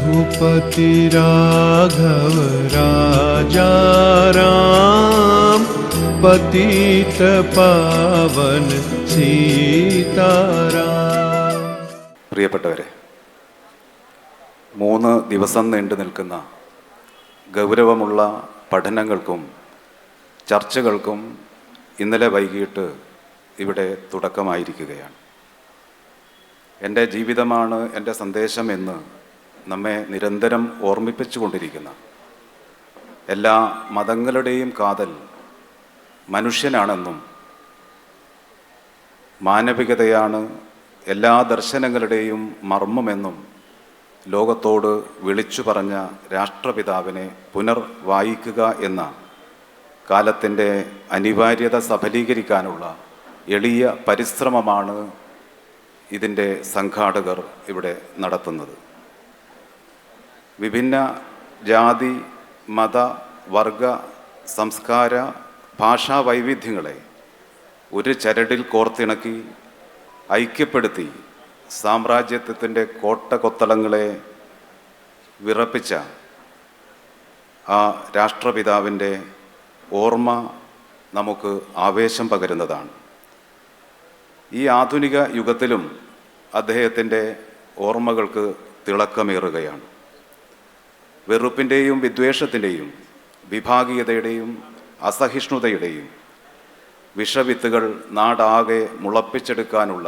रघुपति राघव राजा राम, पतित पावन सीताराम. പ്രിയപ്പെട്ടവരെ, 3 ദിവസം നീണ്ടു നിൽക്കുന്ന ഗൗരവമുള്ള പഠനങ്ങൾക്കും ചർച്ചകൾക്കും ഇന്നലെ വൈകിട്ട് ഇവിടെ തുടക്കമായിരിക്കുകയാണ്. എൻ്റെ ജീവിതമാണ് എൻ്റെ സന്ദേശം എന്ന് നമ്മെ നിരന്തരം ഓർമ്മിപ്പിച്ചുകൊണ്ടിരിക്കുന്ന എല്ലാ മതങ്ങളുടെയും കാതൽ മനുഷ്യനാണെന്നും മാനവികതയാണ് എല്ലാ ദർശനങ്ങളുടെയും മർമ്മമെന്നും ലോകത്തോട് വിളിച്ചു പറഞ്ഞ രാഷ്ട്രപിതാവിനെ പുനർവായിക്കുക എന്ന കാലത്തിൻ്റെ അനിവാര്യത സഫലീകരിക്കാനുള്ള എളിയ പരിശ്രമമാണ് ഇതിൻ്റെ സംഘാടകർ ഇവിടെ നടത്തുന്നത്. വിഭിന്ന ജാതി, മത, വർഗ, സംസ്കാര, ഭാഷാ വൈവിധ്യങ്ങളെ ഒരു ചരടിൽ കോർത്തിണക്കി ഐക്യപ്പെടുത്തി സാമ്രാജ്യത്വത്തിൻ്റെ കോട്ടകൊത്തളങ്ങളെ വിറപ്പിച്ച ആ രാഷ്ട്രപിതാവിൻ്റെ ഓർമ്മ നമുക്ക് ആവേശം പകരുന്നതാണ്. ഈ ആധുനിക യുഗത്തിലും അദ്ദേഹത്തിൻ്റെ ഓർമ്മകൾക്ക് തിളക്കമേറുകയാണ്. വെറുപ്പിൻ്റെയും വിദ്വേഷത്തിൻ്റെയും വിഭാഗീയതയുടെയും അസഹിഷ്ണുതയുടെയും വിഷവിത്തുകൾ നാടാകെ മുളപ്പിച്ചെടുക്കാനുള്ള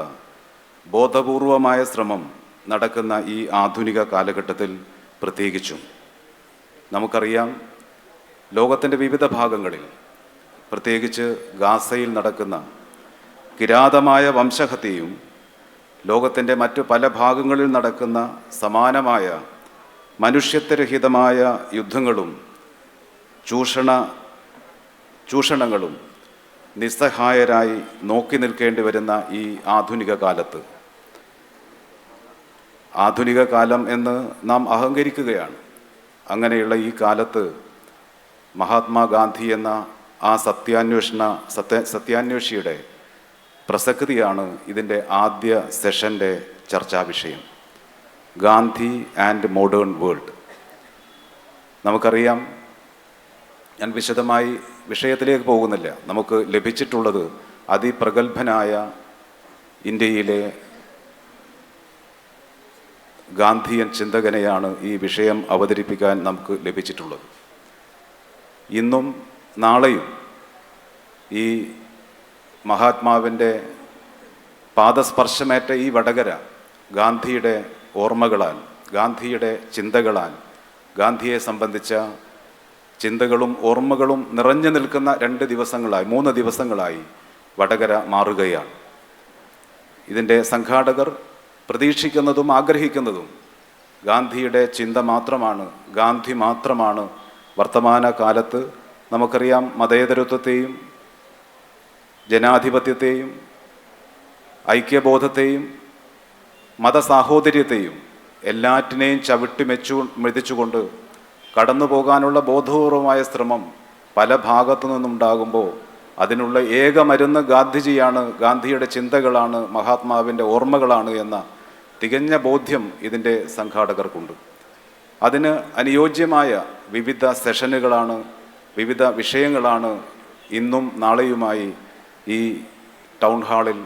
ബോധപൂർവമായ ശ്രമം നടക്കുന്ന ഈ ആധുനിക കാലഘട്ടത്തിൽ പ്രത്യേകിച്ചും നമുക്കറിയാം, ലോകത്തിൻ്റെ വിവിധ ഭാഗങ്ങളിൽ, പ്രത്യേകിച്ച് ഗാസയിൽ നടക്കുന്ന കിരാതമായ വംശഹത്യയും ലോകത്തിൻ്റെ മറ്റു പല ഭാഗങ്ങളിൽ നടക്കുന്ന സമാനമായ മനുഷ്യത്വരഹിതമായ യുദ്ധങ്ങളും ചൂഷണങ്ങളും നിസ്സഹായരായി നോക്കി നിൽക്കേണ്ടി വരുന്ന ഈ ആധുനിക കാലത്ത്, ആധുനിക കാലം എന്ന് നാം അഹങ്കരിക്കുകയാണ്. അങ്ങനെയുള്ള ഈ കാലത്ത് മഹാത്മാഗാന്ധി എന്ന ആ സത്യാന്വേഷിയുടെ പ്രസക്തിയാണ് ഇതിൻ്റെ ആദ്യ സെഷൻ്റെ ചർച്ചാ വിഷയം. Gandhi and modern world. നമുക്കറിയാം, ഞാൻ വിശദമായി വിഷയത്തിലേക്ക് പോകുന്നില്ല. നമുക്ക് ലഭിച്ചിട്ടുള്ളത് അതിപ്രഗത്ഭനായ ഇന്ത്യയിലെ ഗാന്ധിയൻ ചിന്തകനെയാണ് ഈ വിഷയം അവതരിപ്പിക്കാൻ നമുക്ക് ലഭിച്ചിട്ടുള്ളത്. ഇന്നും നാളെയും ഈ മഹാത്മാവിൻ്റെ പാദസ്പർശമേറ്റ ഈ വടകര ഗാന്ധിയുടെ ഓർമ്മകളാൽ, ഗാന്ധിയുടെ ചിന്തകളാൽ, ഗാന്ധിയെ സംബന്ധിച്ച ചിന്തകളും ഓർമ്മകളും നിറഞ്ഞു നിൽക്കുന്ന 3 ദിവസങ്ങളായി വടകര മാറുകയാണ്. ഇതിൻ്റെ സംഘാടകർ പ്രതീക്ഷിക്കുന്നതും ആഗ്രഹിക്കുന്നതും ഗാന്ധിയുടെ ചിന്ത മാത്രമാണ്, ഗാന്ധി മാത്രമാണ്. വർത്തമാന കാലത്ത് നമുക്കറിയാം, മതേതരത്വത്തെയും ജനാധിപത്യത്തെയും ഐക്യബോധത്തെയും മതസാഹോദര്യത്തെയും എല്ലാറ്റിനെയും മെതിച്ചുകൊണ്ട് കടന്നു പോകാനുള്ള ബോധപൂർവമായ ശ്രമം പല ഭാഗത്തു നിന്നുണ്ടാകുമ്പോൾ അതിനുള്ള ഏക മരുന്ന് ഗാന്ധിജിയാണ്, ഗാന്ധിയുടെ ചിന്തകളാണ്, മഹാത്മാവിൻ്റെ ഓർമ്മകളാണ് എന്ന തികഞ്ഞ ബോധ്യം ഇതിൻ്റെ സംഘാടകർക്കുണ്ട്. അതിന് അനുയോജ്യമായ വിവിധ സെഷനുകളാണ്, വിവിധ വിഷയങ്ങളാണ് ഇന്നും നാളെയുമായി ഈ ടൗൺ ഹാളിൽ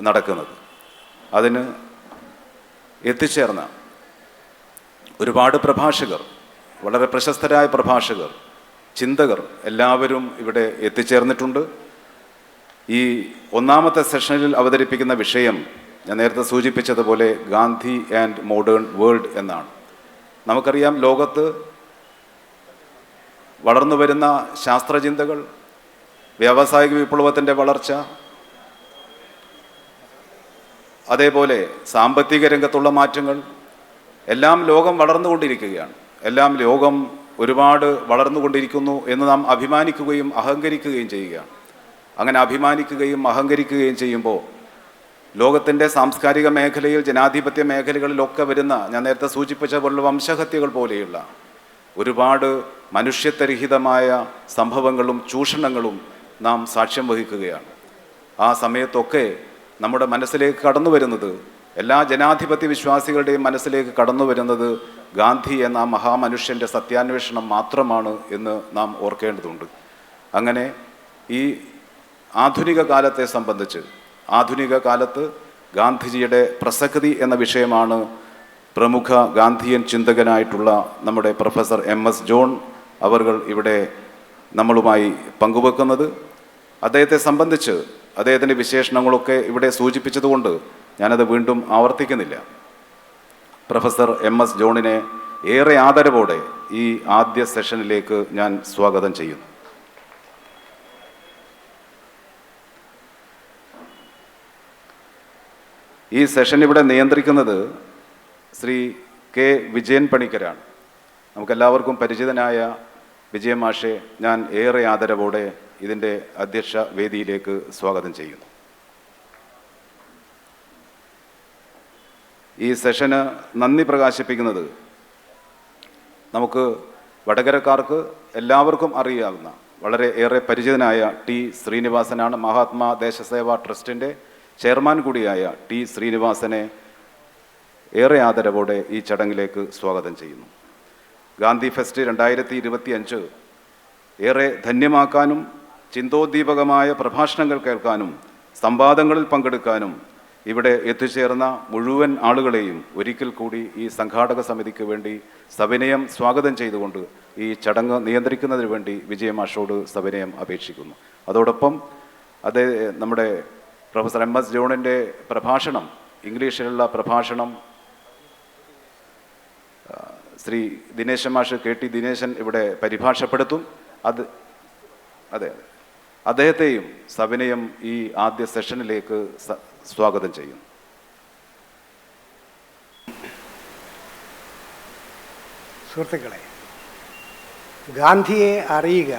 നടക്കുന്നത്. അതിന് എത്തിച്ചേർന്ന ഒരുപാട് പ്രഭാഷകർ, വളരെ പ്രശസ്തരായ പ്രഭാഷകർ, ചിന്തകർ എല്ലാവരും ഇവിടെ എത്തിച്ചേർന്നിട്ടുണ്ട്. ഈ ഒന്നാമത്തെ സെഷനിൽ അവതരിപ്പിക്കുന്ന വിഷയം ഞാൻ നേരത്തെ സൂചിപ്പിച്ചതുപോലെ ഗാന്ധി ആൻഡ് മോഡേൺ വേൾഡ് എന്നാണ്. നമുക്കറിയാം, ലോകത്ത് വളർന്നു വരുന്ന ശാസ്ത്രചിന്തകൾ, വ്യാവസായിക വിപ്ലവത്തിൻ്റെ വളർച്ച, അതേപോലെ സാമ്പത്തിക രംഗത്തുള്ള മാറ്റങ്ങൾ, എല്ലാം ലോകം വളർന്നുകൊണ്ടിരിക്കുകയാണ്. എല്ലാം ലോകം ഒരുപാട് വളർന്നുകൊണ്ടിരിക്കുന്നു എന്ന് നാം അഭിമാനിക്കുകയും അഹങ്കരിക്കുകയും ചെയ്യുകയാണ്. അങ്ങനെ അഭിമാനിക്കുകയും അഹങ്കരിക്കുകയും ചെയ്യുമ്പോൾ ലോകത്തിൻ്റെ സാംസ്കാരിക മേഖലയിൽ, ജനാധിപത്യ മേഖലകളിലൊക്കെ വരുന്ന, ഞാൻ നേരത്തെ സൂചിപ്പിച്ച പോലുള്ള വംശഹത്യകൾ പോലെയുള്ള ഒരുപാട് മനുഷ്യത്വരഹിതമായ സംഭവങ്ങളും ചൂഷണങ്ങളും നാം സാക്ഷ്യം വഹിക്കുകയാണ്. ആ സമയത്തൊക്കെ നമ്മുടെ മനസ്സിലേക്ക് കടന്നു വരുന്നത് എല്ലാ ജനാധിപത്യ വിശ്വാസികളുടെയും മനസ്സിലേക്ക് കടന്നു വരുന്നത് ഗാന്ധി എന്ന ആ മഹാമനുഷ്യൻ്റെ സത്യാന്വേഷണം മാത്രമാണ് എന്ന് നാം ഓർക്കേണ്ടതുണ്ട്. അങ്ങനെ ഈ ആധുനിക കാലത്തെ സംബന്ധിച്ച് ആധുനിക കാലത്ത് ഗാന്ധിജിയുടെ പ്രസക്തി എന്ന വിഷയമാണ് പ്രമുഖ ഗാന്ധിയൻ ചിന്തകനായിട്ടുള്ള നമ്മുടെ പ്രൊഫസർ MS ജോൺ അവർകൾ ഇവിടെ നമ്മളുമായി പങ്കുവെക്കുന്നത്. അദ്ദേഹത്തെ സംബന്ധിച്ച് അദ്ദേഹത്തിൻ്റെ വിശേഷണങ്ങളൊക്കെ ഇവിടെ സൂചിപ്പിച്ചതുകൊണ്ട് ഞാനത് വീണ്ടും ആവർത്തിക്കുന്നില്ല. പ്രൊഫസർ MS ജോണിനെ ഏറെ ആദരവോടെ ഈ ആദ്യ സെഷനിലേക്ക് ഞാൻ സ്വാഗതം ചെയ്യുന്നു. ഈ സെഷൻ ഇവിടെ നിയന്ത്രിക്കുന്നത് ശ്രീ K. വിജയൻ പണിക്കരാണ്. നമുക്കെല്ലാവർക്കും പരിചിതനായ വിജയ മാഷെ ഞാൻ ഏറെ ആദരവോടെ ഇതിൻ്റെ അധ്യക്ഷ വേദിയിലേക്ക് സ്വാഗതം ചെയ്യുന്നു. ഈ സെഷന് നന്ദി പ്രകാശിപ്പിക്കുന്നത് നമുക്ക് വടകരക്കാർക്ക് എല്ലാവർക്കും അറിയാവുന്ന വളരെ ഏറെ പരിചിതനായ T. ശ്രീനിവാസനാണ്. മഹാത്മാ ദേശസേവാ ട്രസ്റ്റിൻ്റെ ചെയർമാൻ കൂടിയായ T. ശ്രീനിവാസനെ ഏറെ ആദരവോടെ ഈ ചടങ്ങിലേക്ക് സ്വാഗതം ചെയ്യുന്നു. ഗാന്ധി ഫെസ്റ്റ് 2025 ഏറെ ധന്യമാക്കാനും ചിന്തോദ്ദീപകമായ പ്രഭാഷണങ്ങൾ കേൾക്കാനും സംവാദങ്ങളിൽ പങ്കെടുക്കാനും ഇവിടെ എത്തിച്ചേർന്ന മുഴുവൻ ആളുകളെയും ഒരിക്കൽ കൂടി ഈ സംഘാടക സമിതിക്ക് വേണ്ടി സവിനയം സ്വാഗതം ചെയ്തുകൊണ്ട് ഈ ചടങ്ങ് നിയന്ത്രിക്കുന്നതിന് വേണ്ടി വിജയമാഷോട് സവിനയം അപേക്ഷിക്കുന്നു. അതോടൊപ്പം നമ്മുടെ പ്രൊഫസർ MS ജോണിൻ്റെ പ്രഭാഷണം, ഇംഗ്ലീഷിലുള്ള പ്രഭാഷണം ശ്രീ ദിനേശൻ മാഷ് KT ദിനേശൻ ഇവിടെ പരിഭാഷപ്പെടുത്തും. അദ്ദേഹത്തെയും സവിനയം ഈ ആദ്യ സെഷനിലേക്ക് സ്വാഗതം ചെയ്യുന്നു. സുഹൃത്തുക്കളെ, ഗാന്ധിയെ അറിയുക,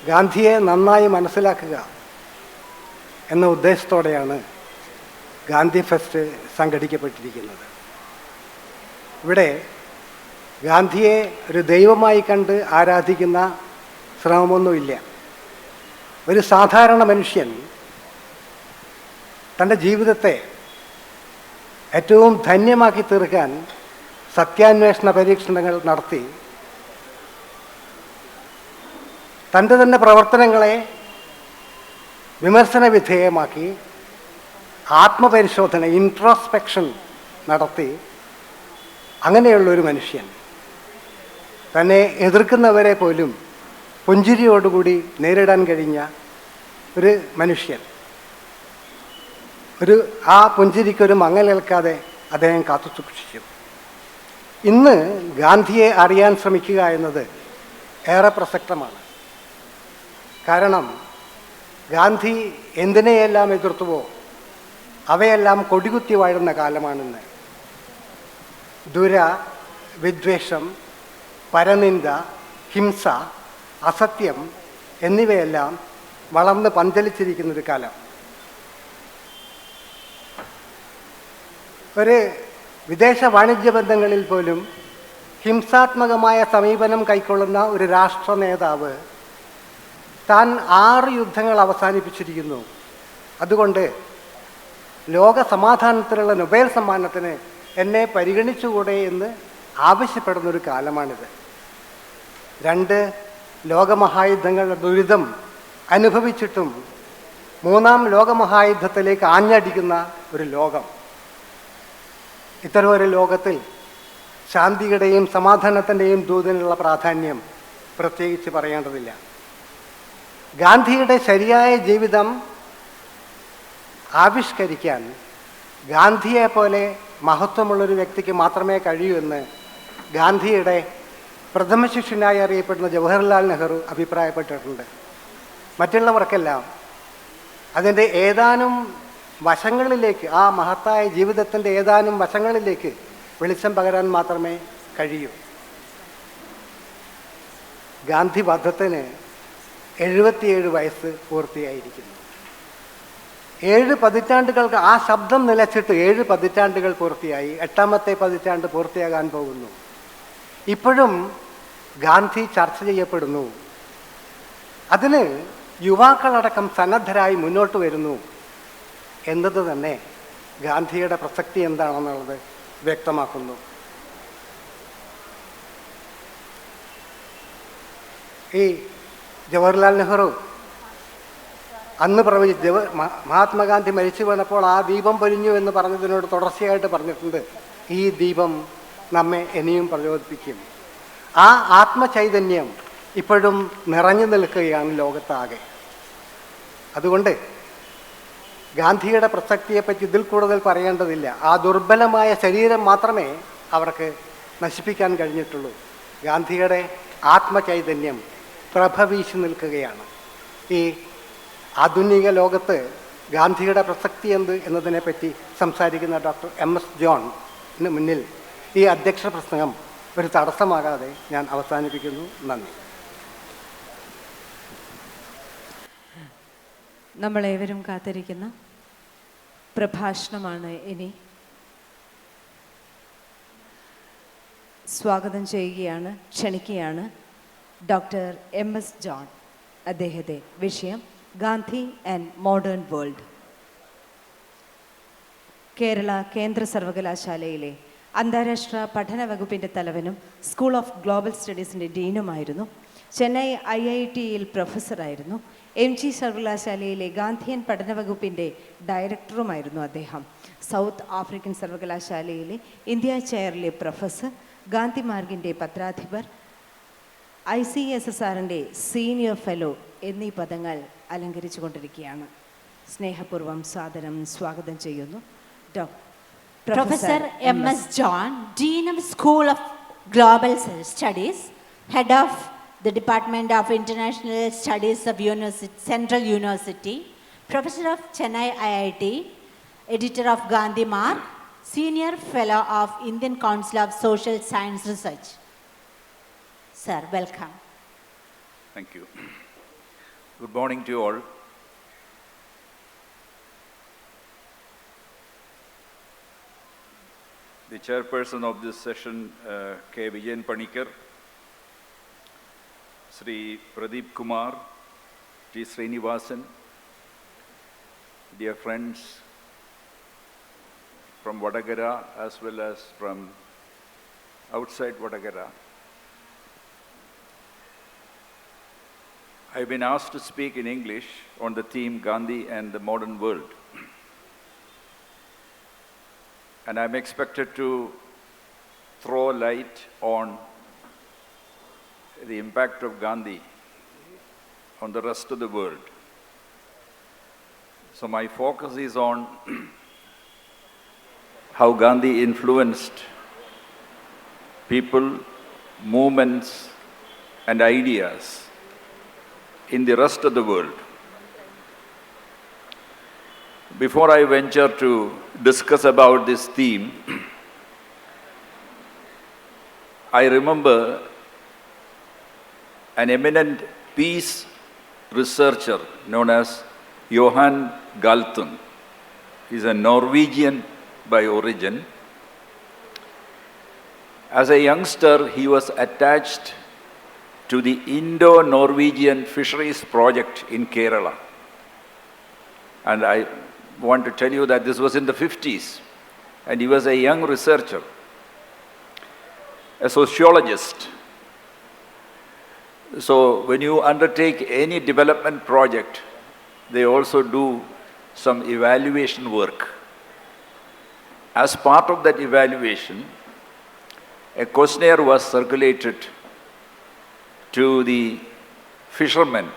ഗാന്ധിയെ നന്നായി മനസ്സിലാക്കുക എന്ന ഉദ്ദേശത്തോടെയാണ് ഗാന്ധി ഫെസ്റ്റ് സംഘടിക്കപ്പെട്ടിരിക്കുന്നത്. ഇവിടെ ഗാന്ധിയെ ഒരു ദൈവമായി കണ്ട് ആരാധിക്കുന്ന ശ്രമമൊന്നുമില്ല. ഒരു സാധാരണ മനുഷ്യൻ തൻ്റെ ജീവിതത്തെ ഏറ്റവും ധന്യമാക്കി തീർക്കാൻ സത്യാന്വേഷണ പരീക്ഷണങ്ങൾ നടത്തി തൻ്റെ തന്നെ പ്രവർത്തനങ്ങളെ വിമർശന വിധേയമാക്കി ആത്മപരിശോധന, ഇൻട്രോസ്പെക്ഷൻ നടത്തി അങ്ങനെയുള്ളൊരു മനുഷ്യൻ, തന്നെ എതിർക്കുന്നവരെ പോലും പുഞ്ചിരിയോടുകൂടി നേരിടാൻ കഴിഞ്ഞ ഒരു മനുഷ്യൻ, ആ പുഞ്ചിരിക്കൊരു മങ്ങലേൽക്കാതെ അദ്ദേഹം കാത്തു സൂക്ഷിച്ചു. ഇന്ന് ഗാന്ധിയെ അറിയാൻ ശ്രമിക്കുക എന്നത് ഏറെ പ്രസക്തമാണ്. കാരണം ഗാന്ധി എന്തിനെയെല്ലാം എതിർത്തുവോ അവയെല്ലാം കൊടികുത്തി വാഴുന്ന കാലമാണിന്ന്. വിദ്വേഷം, പരനിന്ദ, ഹിംസ, അസത്യം എന്നിവയെല്ലാം വളർന്ന് പന്തലിച്ചിരിക്കുന്നൊരു കാലം. ഒരു വിദേശ വാണിജ്യ ബന്ധങ്ങളിൽ പോലും ഹിംസാത്മകമായ സമീപനം കൈക്കൊള്ളുന്ന ഒരു രാഷ്ട്ര നേതാവ് താൻ 6 യുദ്ധങ്ങൾ അവസാനിപ്പിച്ചിരിക്കുന്നു, അതുകൊണ്ട് ലോക സമാധാനത്തിനുള്ള നൊബേൽ സമ്മാനത്തിന് എന്നെ പരിഗണിച്ചുകൂടെ എന്ന് ആവശ്യപ്പെടുന്നൊരു കാലമാണിത്. 2 ലോകമഹായുദ്ധങ്ങളുടെ ദുരിതം അനുഭവിച്ചിട്ടും 3-ാം ലോകമഹായുദ്ധത്തിലേക്ക് ആഞ്ഞടിക്കുന്ന ഒരു ലോകം. ഇത്തരമൊരു ലോകത്തിൽ ശാന്തിയുടെയും സമാധാനത്തിൻ്റെയും ദൂതിനുള്ള പ്രാധാന്യം പ്രത്യേകിച്ച് പറയേണ്ടതില്ല. ഗാന്ധിയുടെ ശരിയായ ജീവിതം ആവിഷ്കരിക്കാൻ ഗാന്ധിയെ പോലെ മഹത്വമുള്ളൊരു വ്യക്തിക്ക് മാത്രമേ കഴിയൂ എന്ന് ഗാന്ധിയുടെ പ്രഥമ ശിഷ്യനായി അറിയപ്പെടുന്ന ജവഹർലാൽ നെഹ്റു അഭിപ്രായപ്പെട്ടിട്ടുണ്ട്. മറ്റുള്ളവർക്കെല്ലാം അതിൻ്റെ ഏതാനും വശങ്ങളിലേക്ക്, ആ മഹത്തായ ജീവിതത്തിൻ്റെ ഏതാനും വശങ്ങളിലേക്ക് വെളിച്ചം പകരാൻ മാത്രമേ കഴിയൂ. ഗാന്ധി വധത്തിന് 77 വയസ്സ് പൂർത്തിയായിരിക്കുന്നു. 7 പതിറ്റാണ്ടുകൾക്ക് ആ ശബ്ദം നിലച്ചിട്ട് 7 പതിറ്റാണ്ടുകൾ പൂർത്തിയായി. 8ാമത്തെ പതിറ്റാണ്ട് പൂർത്തിയാകാൻ പോകുന്നു. ഇപ്പോഴും ഗാന്ധി ചർച്ച ചെയ്യപ്പെടുന്നു. അതിന് യുവാക്കളടക്കം സന്നദ്ധരായി മുന്നോട്ട് വരുന്നു എന്നത് തന്നെ ഗാന്ധിയുടെ പ്രസക്തി എന്താണെന്നുള്ളത് വ്യക്തമാക്കുന്നു. ഈ ജവഹർലാൽ നെഹ്റു അന്ന് മഹാത്മാഗാന്ധി മരിച്ചു വീണപ്പോൾ ആ ദീപം പൊലിഞ്ഞു എന്ന് പറഞ്ഞതിനോട് തുടർച്ചയായിട്ട് പറഞ്ഞിട്ടുണ്ട്, ഈ ദീപം നമ്മെ ഇനിയും പ്രചോദിപ്പിക്കും. ആ ആത്മചൈതന്യം ഇപ്പോഴും നിറഞ്ഞു നിൽക്കുകയാണ് ലോകത്താകെ. അതുകൊണ്ട് ഗാന്ധിയുടെ പ്രസക്തിയെപ്പറ്റി ഇതിൽ കൂടുതൽ പറയേണ്ടതില്ല. ആ ദുർബലമായ ശരീരം മാത്രമേ അവർക്ക് നശിപ്പിക്കാൻ കഴിഞ്ഞിട്ടുള്ളൂ. ഗാന്ധിയുടെ ആത്മചൈതന്യം പ്രഭ വീശി നിൽക്കുകയാണ്. ഈ ആധുനിക ലോകത്ത് ഗാന്ധിയുടെ പ്രസക്തി എന്ത് എന്നതിനെപ്പറ്റി സംസാരിക്കുന്ന ഡോക്ടർ MS ജോണിന് മുന്നിൽ ഈ അധ്യക്ഷ പ്രസംഗം ഒരു തടസ്സമാകാതെ ഞാൻ അവസാനിപ്പിക്കുന്നു. നന്ദി. നമ്മളേവരും കാത്തിരിക്കുന്ന പ്രഭാഷണമാണ് ഇനി. സ്വാഗതം ചെയ്യുകയാണ്, ക്ഷണിക്കുകയാണ് ഡോക്ടർ MS ജോൺ. അദ്ദേഹത്തെ വിഷയം Gandhi and modern world. Kerala കേന്ദ്ര സർവകലാശാലയിലെ അന്താരാഷ്ട്ര പഠന വകുപ്പിൻ്റെ തലവനും സ്കൂൾ ഓഫ് ഗ്ലോബൽ സ്റ്റഡീസിൻ്റെ ഡീനുമായിരുന്നു. ചെന്നൈ IITയിൽ പ്രൊഫസറായിരുന്നു. MG സർവകലാശാലയിലെ ഗാന്ധിയൻ പഠന വകുപ്പിൻ്റെ ഡയറക്ടറുമായിരുന്നു അദ്ദേഹം. സൗത്ത് ആഫ്രിക്കൻ സർവകലാശാലയിലെ ഇന്ത്യ ചെയറിലെ പ്രൊഫസർ, ഗാന്ധി മാർഗിൻ്റെ പത്രാധിപർ, ICSSRൻ്റെ സീനിയർ ഫെലോ എന്നീ പദങ്ങൾ അലങ്കരിച്ചു കൊണ്ടിരിക്കുകയാണ്. സ്നേഹപൂർവ്വം സാദരം സ്വാഗതം ചെയ്യുന്നു Professor MS John, Dean of School of Global Studies, Head of the Department of International Studies of Central University, Professor of Chennai IIT, Editor of Gandhi Marg, Senior Fellow of Indian Council of Social Science Research. Sir, welcome. Thank you. Good morning to you all. The chairperson of this session, K. Vijayan Panikar, Sri Pradeep Kumar, T. Srinivasan, dear friends from Vadagara as well as from outside Vadagara. I've been asked to speak in English on the theme Gandhi and the Modern World. And I'm expected to throw light on the impact of Gandhi on the rest of the world. So my focus is on how Gandhi influenced people, movements, and ideas in the rest of the world. Before I venture to discuss about this theme, I remember an eminent peace researcher known as Johan Galtung. He's a Norwegian by origin. As a youngster, he was attached to the Indo-Norwegian Fisheries Project in Kerala. And I want to tell you that this was in the 50s, and he was a young researcher, a sociologist. So when you undertake any development project, they also do some evaluation work. As part of that evaluation, a questionnaire was circulated to the fishermen.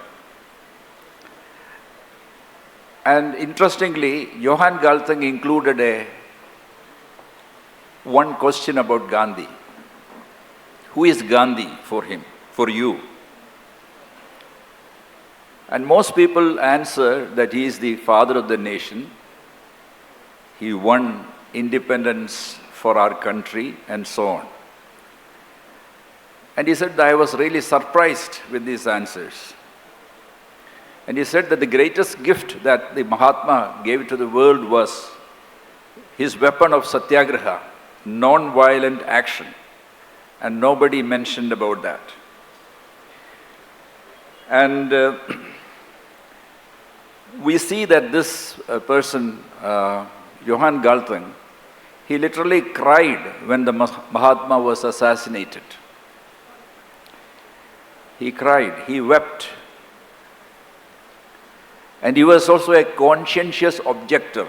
And interestingly, Johan Galtung included one question about Gandhi. Who is Gandhi for him, for you? And most people answer that he is the father of the nation. He won independence for our country and so on. And he said that I was really surprised with these answers. And he said that the greatest gift that the Mahatma gave to the world was his weapon of satyagraha, non-violent action. And nobody mentioned about that. And we see that this person Johann Galtung, he literally cried when the Mahatma was assassinated. He cried, he wept. And he was also a conscientious objector.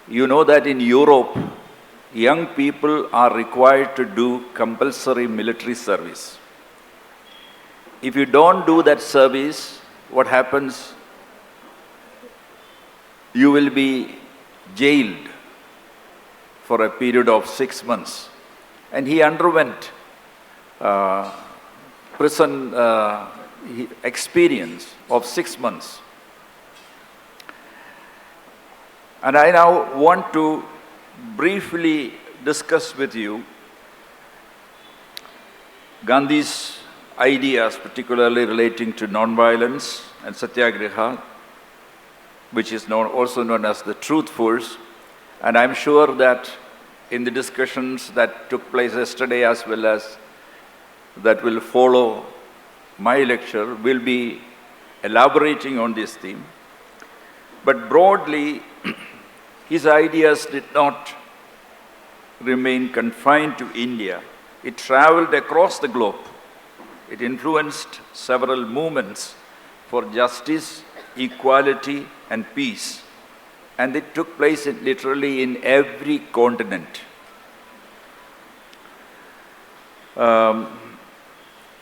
You know that in Europe, young people are required to do compulsory military service. If you don't do that service, what happens? You will be jailed for a period of 6 months. And he underwent prison experience of 6 months. And I now want to briefly discuss with you Gandhi's ideas, particularly relating to non-violence and satyagraha, which is also known as the truth force. And I'm sure that in the discussions that took place yesterday as well as that will follow my lecture, will be elaborating on this theme. But broadly, his ideas did not remain confined to India. It traveled across the globe. It influenced several movements for justice, equality, and peace. And it took place literally in every continent.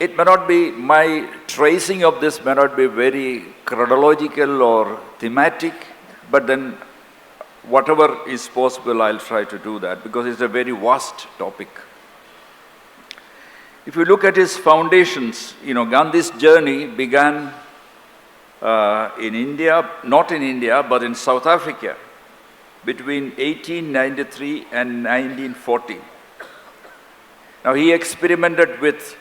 It may not be, my tracing of this may not be very chronological or thematic, but then whatever is possible, I'll try to do that because it's a very vast topic. If you look at his foundations, Gandhi's journey began in India, not in India, but in South Africa between 1893 and 1940. Now he experimented with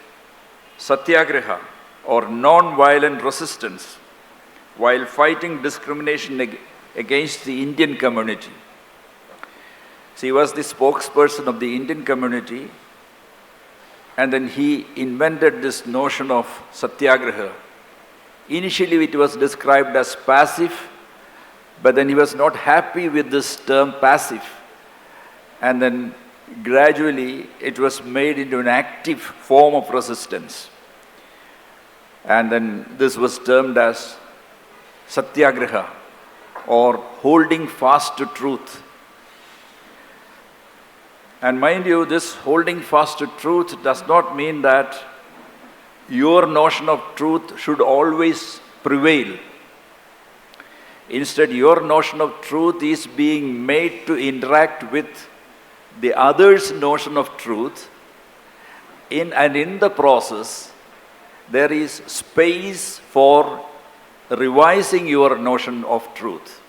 satyagraha or non-violent resistance while fighting discrimination against the Indian community. So he was the spokesperson of the Indian community, and then he invented this notion of satyagraha. Initially it was described as passive, but then he was not happy with this term passive. And then gradually it was made into an active form of resistance. And then this was termed as satyagraha, or holding fast to truth. And mind you, this holding fast to truth does not mean that your notion of truth should always prevail. Instead, your notion of truth is being made to interact with the other's notion of truth, and in the process, there is space for revising your notion of truth.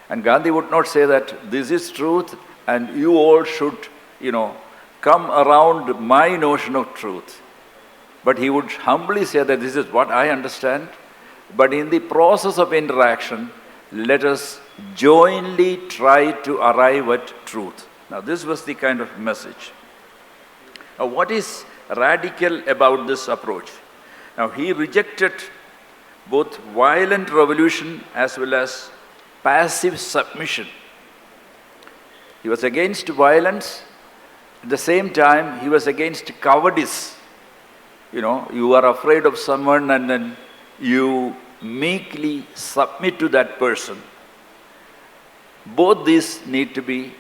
And Gandhi would not say that this is truth and you all should, come around my notion of truth. But he would humbly say that this is what I understand. But in the process of interaction, let us jointly try to arrive at truth. Now, this was the kind of message. Now, what is radical about this approach? Now, he rejected both violent revolution as well as passive submission. He was against violence. At the same time, he was against cowardice. You are afraid of someone and then you meekly submit to that person. Both these need to be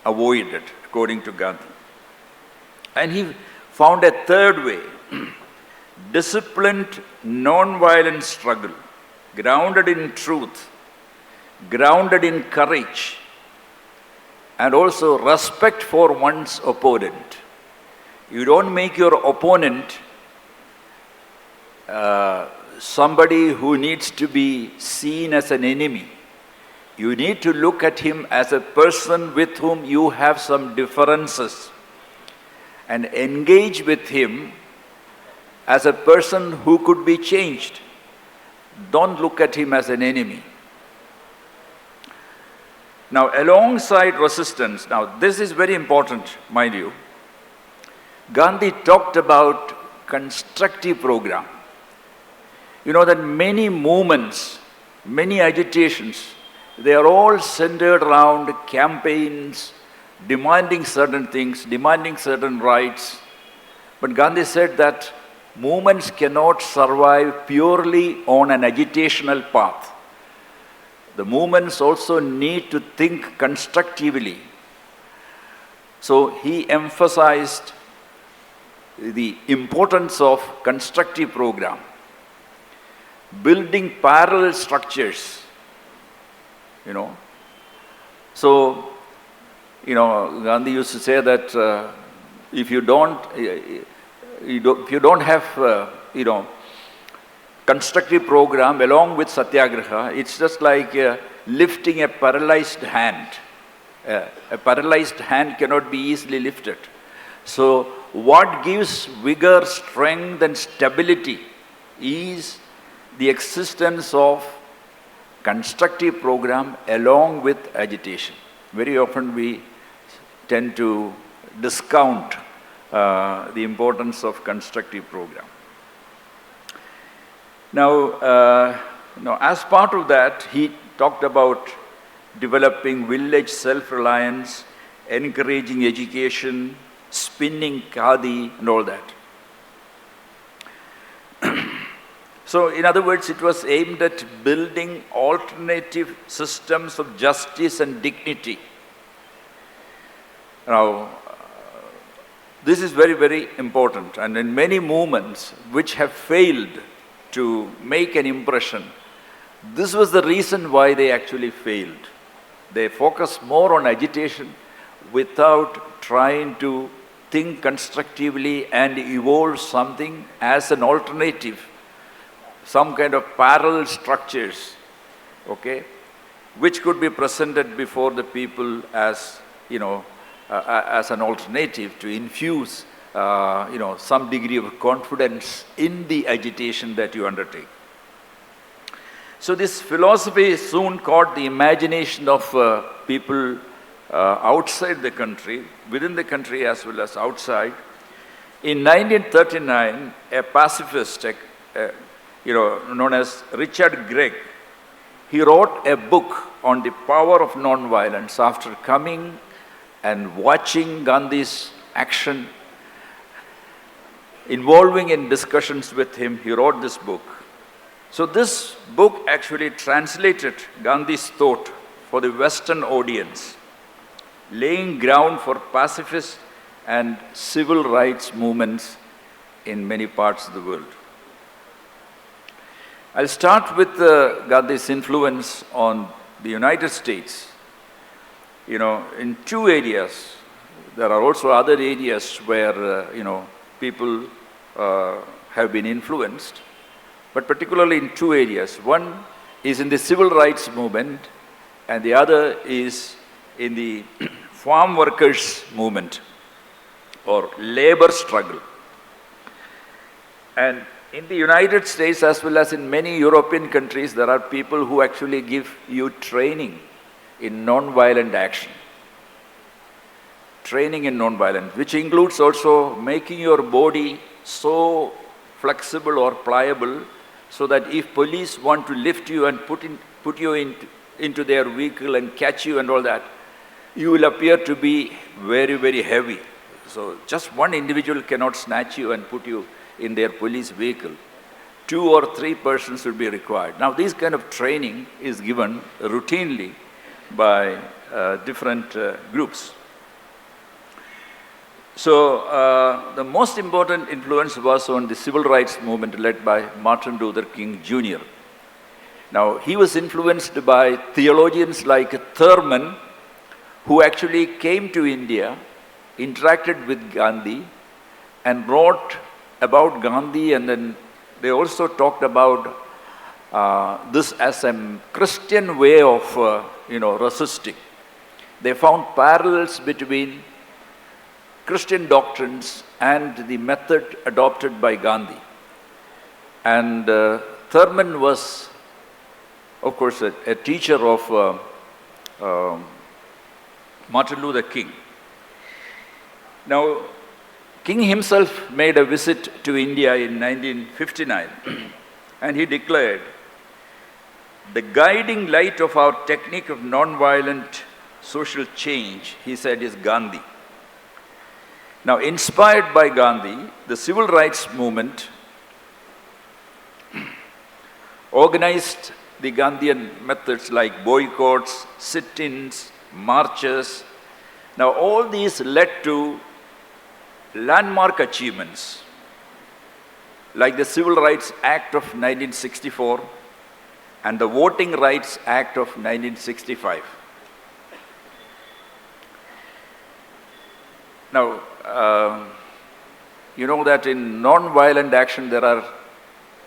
avoided, according to Gandhi. And he found a third way, disciplined, non-violent struggle, grounded in truth, grounded in courage, and also respect for one's opponent. You don't make your opponent somebody who needs to be seen as an enemy. You need to look at him as a person with whom you have some differences and engage with him as a person who could be changed. Don't look at him as an enemy. Now, alongside resistance, now this is very important, mind you, Gandhi talked about constructive program. You know that many movements, many agitations, they are all centered around campaigns, demanding certain things, demanding certain rights. But Gandhi said that movements cannot survive purely on an agitational path. The movements also need to think constructively. So he emphasized the importance of constructive program, building parallel structures, So, Gandhi used to say that if you don't have, constructive program along with satyagraha, it's just like lifting a paralyzed hand. A paralyzed hand cannot be easily lifted. So what gives vigor, strength and stability is the existence of constructive program along with agitation. Very often we tend to discount the importance of constructive program. Now, as part of that, he talked about developing village self-reliance, encouraging education, spinning khadi and all that. So, in other words, it was aimed at building alternative systems of justice and dignity. Now, this is very, very important, and in many movements which have failed to make an impression, this was the reason why they actually failed. They focused more on agitation without trying to think constructively and evolve something as an alternative, some kind of parallel structures, okay, which could be presented before the people as, as an alternative to infuse, some degree of confidence in the agitation that you undertake. So this philosophy soon caught the imagination of people outside the country, within the country as well as outside. In 1939, a pacifist, known as Richard Gregg, he wrote a book on the power of non-violence after coming and watching Gandhi's action, involving in discussions with him. He wrote this book. So this book actually translated Gandhi's thought for the Western audience, laying ground for pacifist and civil rights movements in many parts of the world. I'll start with Gandhi's influence on the United States. In two areas, there are also other areas where, people have been influenced, but particularly in two areas. One is in the civil rights movement, and the other is in the farm workers movement or labor struggle. And in the United States as well as in many European countries, there are people who actually give you training in non-violent action. Training in non-violence, which includes also making your body so flexible or pliable so that if police want to lift you and put you into their vehicle and catch you and all that, you will appear to be very, very heavy. So just one individual cannot snatch you and put you in their police vehicle. 2 or 3 persons will be required. Now, this kind of training is given routinely by different groups. So, the most important influence was on the civil rights movement led by Martin Luther King Jr. Now, he was influenced by theologians like Thurman, who actually came to India, interacted with Gandhi, and wrote about Gandhi, and then they also talked about this as a Christian way of, resisting. They found parallels between Christian doctrines and the method adopted by Gandhi. And Thurman was, of course, a teacher of Martin Luther King. Now, King himself made a visit to India in 1959, and he declared, the guiding light of our technique of non-violent social change, he said, is Gandhi. Now, inspired by Gandhi, the civil rights movement organized the Gandhian methods like boycotts, sit-ins, marches. Now, all these led to landmark achievements like the Civil Rights Act of 1964 and the Voting Rights Act of 1965. Now, you know that in non-violent action there are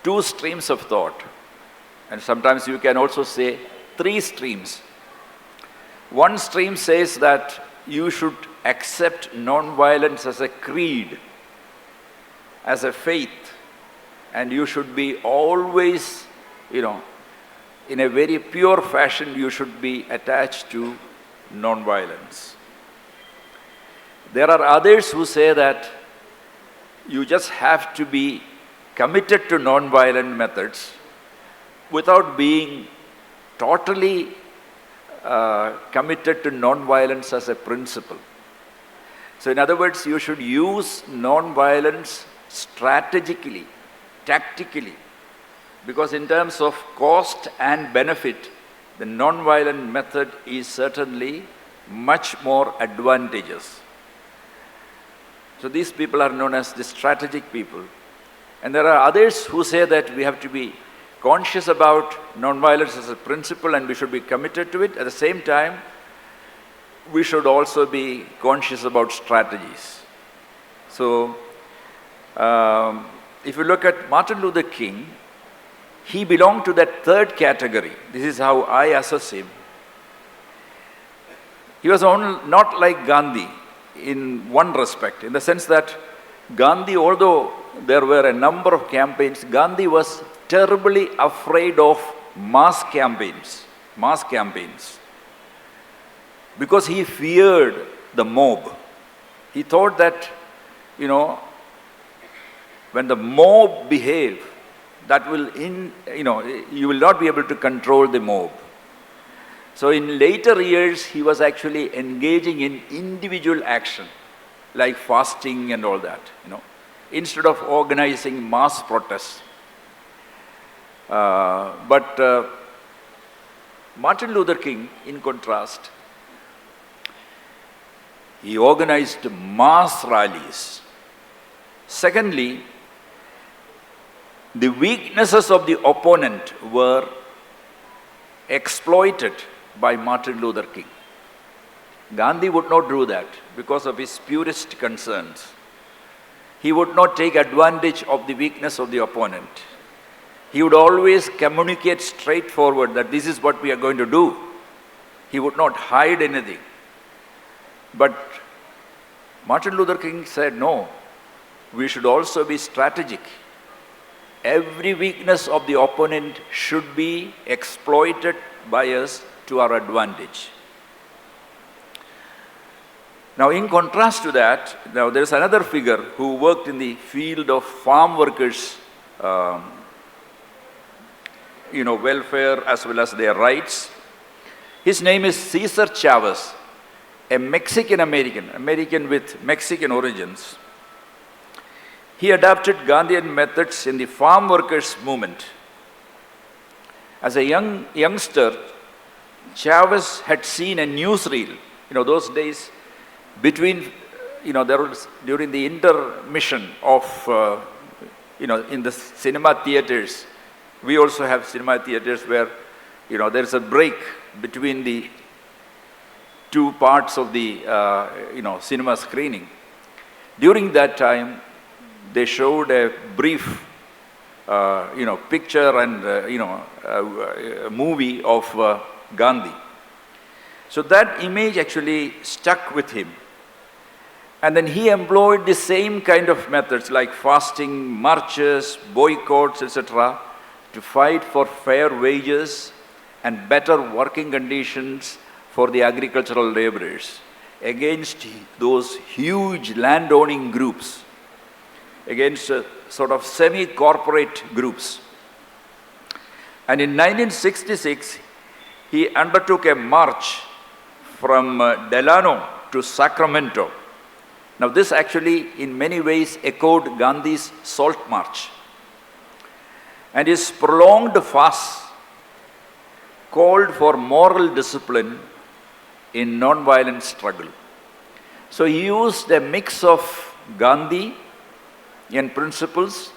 two streams of thought, and sometimes you can also say three streams. One stream says that you should accept non-violence as a creed, as a faith, and you should be always, in a very pure fashion, you should be attached to non-violence. There are others who say that you just have to be committed to non-violent methods without being totally committed to non-violence as a principle. So in other words, you should use non-violence strategically, tactically, because in terms of cost and benefit, the non-violent method is certainly much more advantageous. So these people are known as the strategic people. And there are others who say that we have to be conscious about non-violence as a principle and we should be committed to it. At the same time, we should also be conscious about strategies. So, if you look at Martin Luther King, he belonged to that third category. This is how I assess him. He was not like Gandhi in one respect, in the sense that Gandhi, although there were a number of campaigns, Gandhi was terribly afraid of mass campaigns, because he feared the mob. He thought that, when the mob behave, that will, you will not be able to control the mob. So in later years, he was actually engaging in individual action, like fasting and all that, instead of organizing mass protests. But Martin Luther King, in contrast, he organized mass rallies. Secondly, the weaknesses of the opponent were exploited by Martin Luther King. Gandhi would not do that because of his purist concerns. He would not take advantage of the weakness of the opponent. He would always communicate straightforward that this is what we are going to do. He would not hide anything. But Martin Luther King said, no, we should also be strategic. Every weakness of the opponent should be exploited by us to our advantage. Now, in contrast to that, now there is another figure who worked in the field of farm workers, welfare as well as their rights. His name is Cesar Chavez, a American with Mexican origins. He adopted Gandhian methods in the farm workers movement. As a youngster, Chavez had seen a newsreel. Those days, between, there was, during the intermission of, in the cinema theaters, we also have cinema theaters where, there's a break between the two parts of the, cinema screening. During that time, they showed a brief, picture and, a movie of Gandhi. So that image actually stuck with him. And then he employed the same kind of methods like fasting, marches, boycotts, etc., to fight for fair wages and better working conditions for the agricultural laborers against those huge landowning groups, against sort of semi-corporate groups. And in 1966, he undertook a march from Delano to Sacramento. Now this actually in many ways echoed Gandhi's Salt March. And his prolonged fast called for moral discipline in non-violent struggle. So he used a mix of Gandhian principles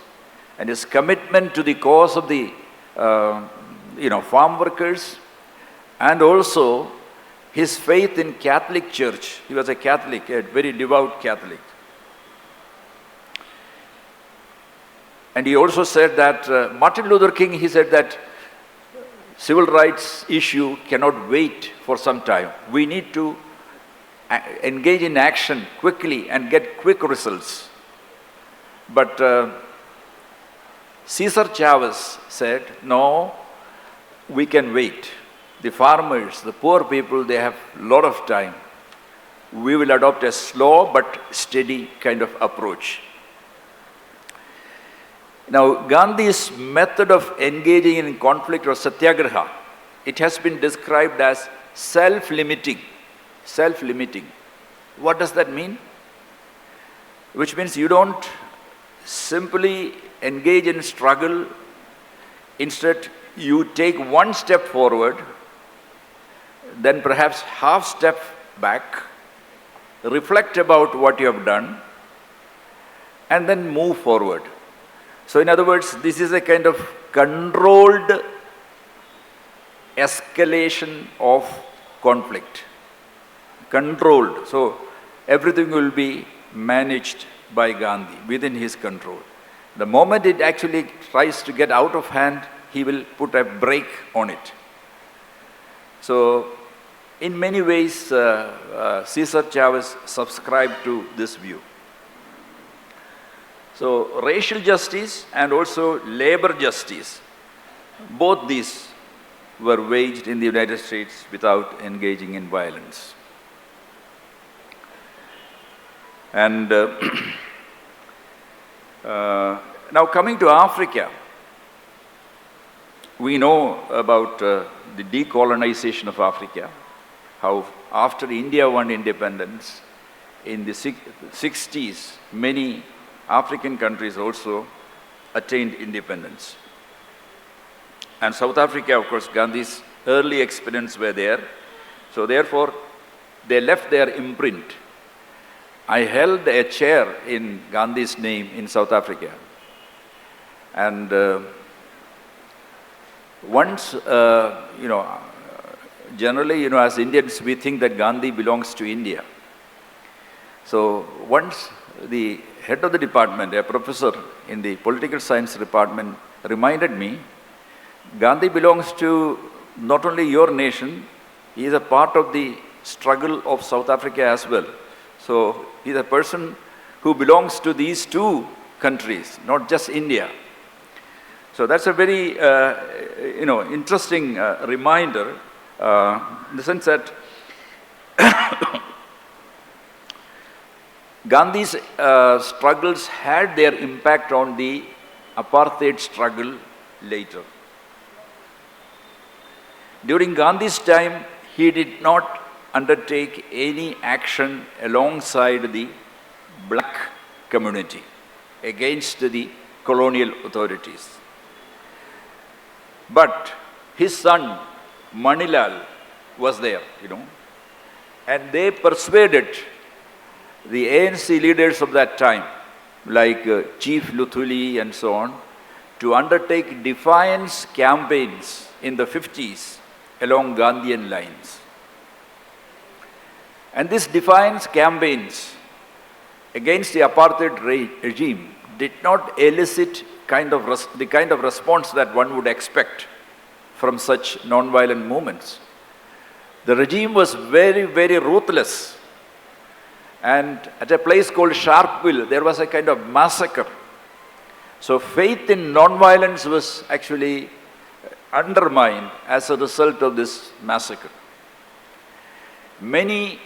and his commitment to the cause of the farm workers, and also his faith in Catholic Church. He was a Catholic, a very devout Catholic. And he also said that, Martin Luther King, he said that civil rights issue cannot wait for some time. We need to engage in action quickly and get quick results. But Cesar Chavez said, no, we can wait. The farmers, the poor people, they have a lot of time. We will adopt a slow but steady kind of approach. Now, Gandhi's method of engaging in conflict or satyagraha, it has been described as self-limiting. Self-limiting. What does that mean? Which means you don't simply engage in struggle. Instead, you take one step forward, then perhaps half step back, reflect about what you have done, and then move forward. So in other words, this is a kind of controlled escalation of conflict. Controlled. So everything will be managed by Gandhi within his control. The moment it actually tries to get out of hand, he will put a brake on it. So in many ways, Cesar Chavez subscribed to this view. So racial justice and also labor justice, both these were waged in the United States without engaging in violence. And now coming to Africa, we know about the decolonization of Africa, how after India won independence, in the 60s, many African countries also attained independence. And South Africa, of course, Gandhi's early experiments were there. So therefore, they left their imprint. I held a chair in Gandhi's name in South Africa. And once, generally, as Indians, we think that Gandhi belongs to India. So once the head of the department, a professor in the political science department, reminded me, Gandhi belongs to not only your nation, he is a part of the struggle of South Africa as well. So he is a person who belongs to these two countries, not just India. So that's a very, interesting reminder in the sense that Gandhi's struggles had their impact on the apartheid struggle later. During Gandhi's time, he did not undertake any action alongside the black community against the colonial authorities. But his son, Manilal, was there, and they persuaded the ANC leaders of that time, like Chief Luthuli and so on, to undertake defiance campaigns in the 50s along Gandhian lines. And these defiance campaigns against the apartheid regime did not elicit the kind of response that one would expect from such non-violent movements. The regime was very, very ruthless. And at a place called Sharpeville, there was a kind of massacre. So faith in non-violence was actually undermined as a result of this massacre. Many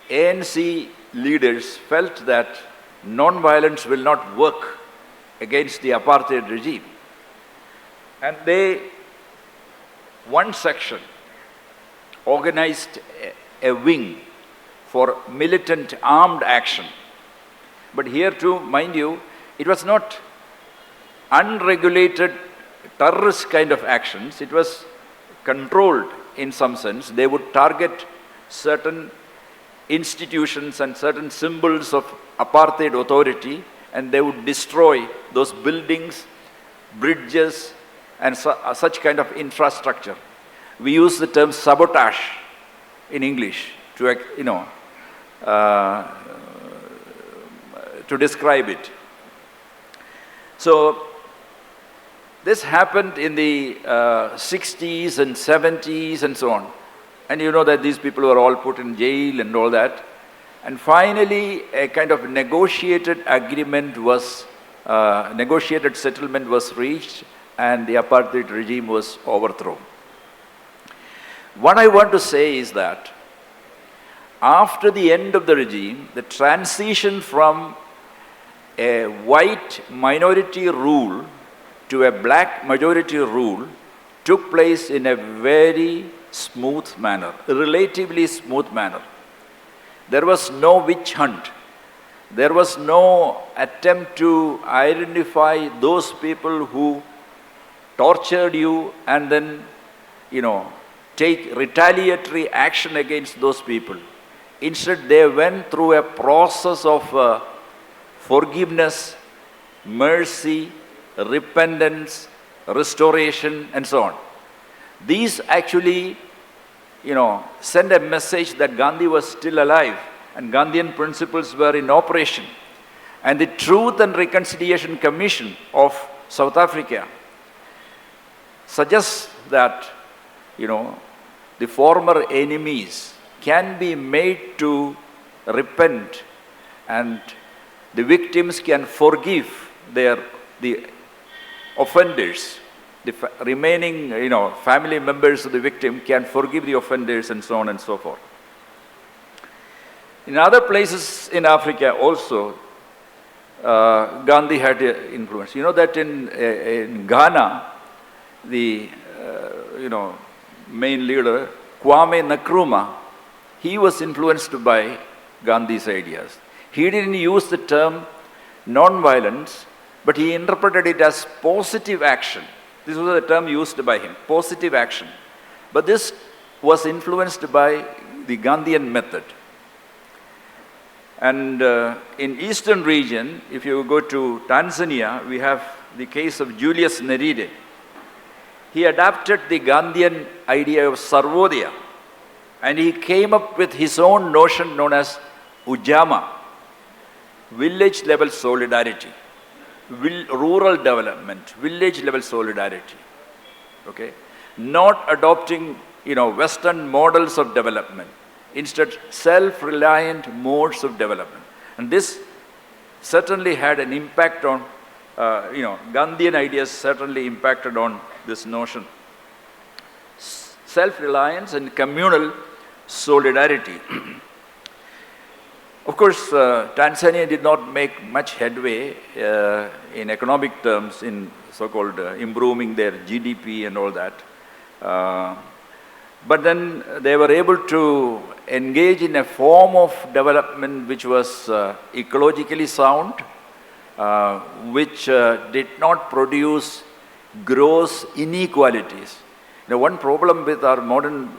ANC leaders felt that non-violence will not work against the apartheid regime. And they one section organized a wing for militant armed action. But here too, mind you, it was not unregulated terrorist kind of actions. It was controlled in some sense. They would target certain institutions and certain symbols of apartheid authority, and they would destroy those buildings, bridges, and such kind of infrastructure. We use the term sabotage in English to, to describe it. So this happened in the 60s and 70s and so on. And you know that these people were all put in jail and all that. And finally, a kind of negotiated agreement was, negotiated settlement was reached, and the apartheid regime was overthrown. What I want to say is that after the end of the regime, the transition from a white minority rule to a black majority rule took place in a very smooth manner, a relatively smooth manner. There was no witch hunt. There was no attempt to identify those people who tortured you and then, take retaliatory action against those people. Instead, they went through a process of forgiveness, mercy, repentance, restoration, and so on. These actually, send a message that Gandhi was still alive and Gandhian principles were in operation. And the Truth and Reconciliation Commission of South Africa suggests that, the former enemies can be made to repent and the victims can forgive the offenders. The remaining, family members of the victim can forgive the offenders and so on and so forth. In other places in Africa also, Gandhi had influence. You know that in Ghana, the, main leader, Kwame Nkrumah, he was influenced by Gandhi's ideas. He didn't use the term non-violence, but he interpreted it as positive action. This was the term used by him, positive action. But this was influenced by the Gandhian method. And in eastern region, if you go to Tanzania, we have the case of Julius Nyerere. He adapted the Gandhian idea of Sarvodaya, and he came up with his own notion known as Ujama, village level solidarity, rural development, village level solidarity. Okay? Not adopting, Western models of development. Instead, self-reliant modes of development. And this certainly had an impact on, Gandhian ideas certainly impacted on this notion. Self-reliance and communal solidarity. Of course, Tanzania did not make much headway in economic terms in so-called improving their GDP and all that. But then they were able to engage in a form of development which was ecologically sound, which did not produce gross inequalities. One problem with our modern,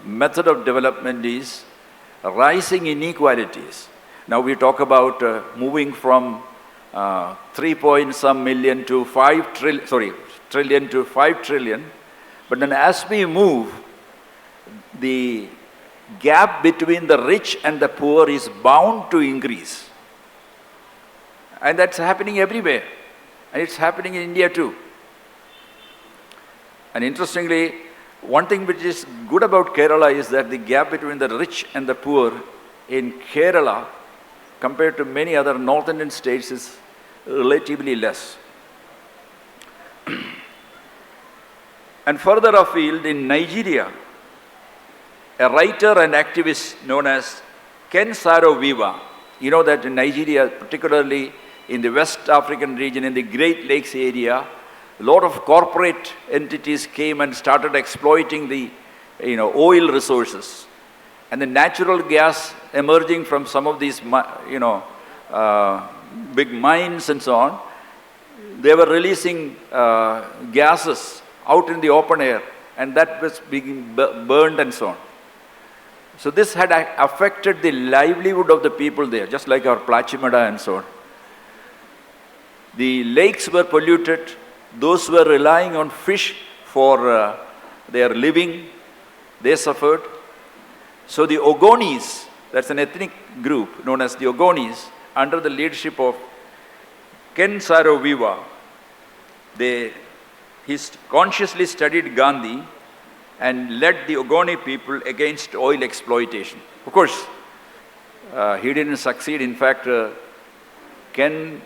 method of development is rising inequalities. Now we talk about moving from 3-point-some million to 5 trillion to 5 trillion. But then as we move, the gap between the rich and the poor is bound to increase. And that's happening everywhere. And it's happening in India too. And interestingly, one thing which is good about Kerala is that the gap between the rich and the poor in Kerala compared to many other North Indian states is relatively less. And further afield in Nigeria, a writer and activist known as Ken Saro-Wiwa, you know that in Nigeria, particularly in the West African region, in the Great Lakes area, a lot of corporate entities came and started exploiting the oil resources. And the natural gas emerging from some of these big mines and so on, they were releasing gases out in the open air, and that was being burned and so on. So this had affected the livelihood of the people there, just like our Plachimada and so on. The lakes were polluted. Those who were relying on fish for their living, they suffered. So the Ogonis, that's an ethnic group known as the Ogonis, under the leadership of Ken Saro-Wiwa, he consciously studied Gandhi and led the Ogoni people against oil exploitation. Of course, he didn't succeed. In fact, Ken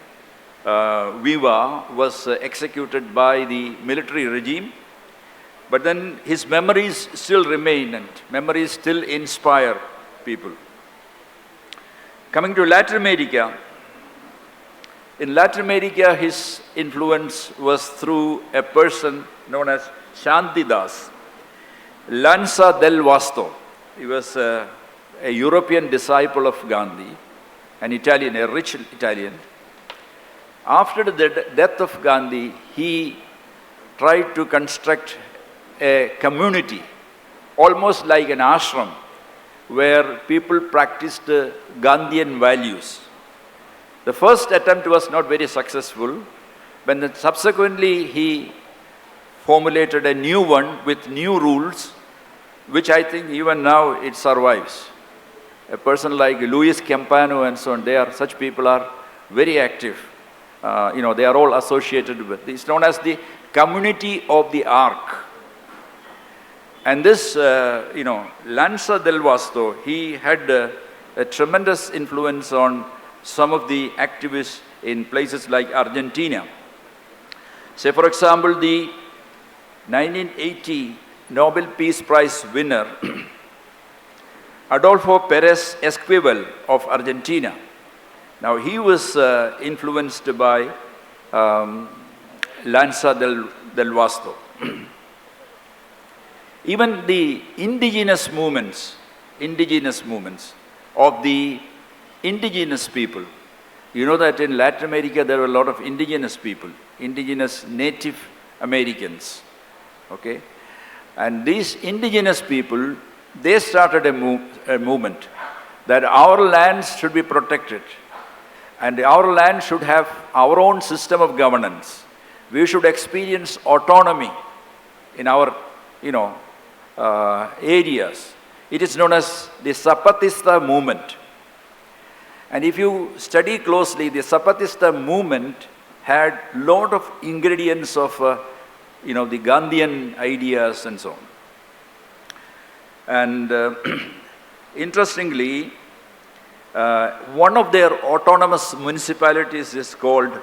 Wiwa was executed by the military regime, but then his memories still remain and memories still inspire people. Coming to Latin America, in Latin America his influence was through a person known as Shantidas, Lanza del Vasto. He was a European disciple of Gandhi, an Italian, a rich Italian. After the death of Gandhi, he tried to construct a community, almost like an ashram, where people practiced Gandhian values. The first attempt was not very successful, but then subsequently he formulated a new one with new rules, which I think even now it survives. A person like Luis Campano and so on, such people are very active. They are all associated with. It's known as the community of the ark. And this, Lanza del Vasto, he had a tremendous influence on some of the activists in places like Argentina. Say, for example, the 1980 Nobel Peace Prize winner, Adolfo Pérez Esquivel of Argentina. Now, he was influenced by Lanza del Vasto. Even the indigenous movements of the indigenous people. You know that in Latin America there were a lot of indigenous people, indigenous Native Americans. Okay? And these indigenous people, they started a movement that our lands should be protected. And our land should have our own system of governance. We should experience autonomy in our, areas. It is known as the Zapatista movement. And if you study closely, the Zapatista movement had a lot of ingredients of, the Gandhian ideas and so on. And interestingly, one of their autonomous municipalities is called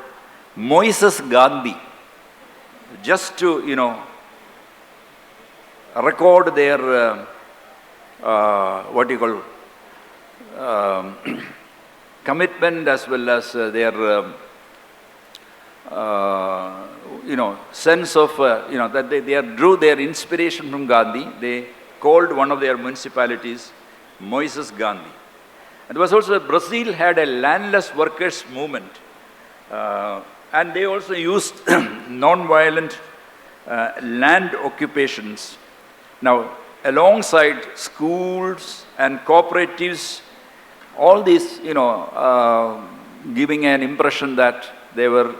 Moises Gandhi, just to, record their, commitment as well as their, sense of, that they drew their inspiration from Gandhi. They called one of their municipalities Moises Gandhi. And there was also, Brazil had a landless workers movement. And they also used non-violent land occupations. Now, alongside schools and cooperatives, all these, giving an impression that they were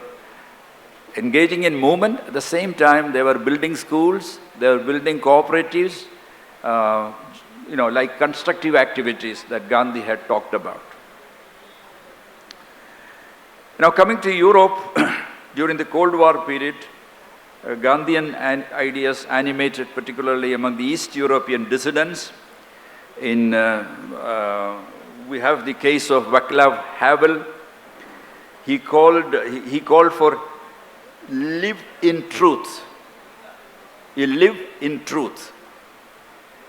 engaging in movement. At the same time, they were building schools, they were building cooperatives, like constructive activities that Gandhi had talked about. Now, coming to Europe, during the Cold War period, Gandhian ideas animated particularly among the East European dissidents. We have the case of Václav Havel. He called for live in truth. You live in truth.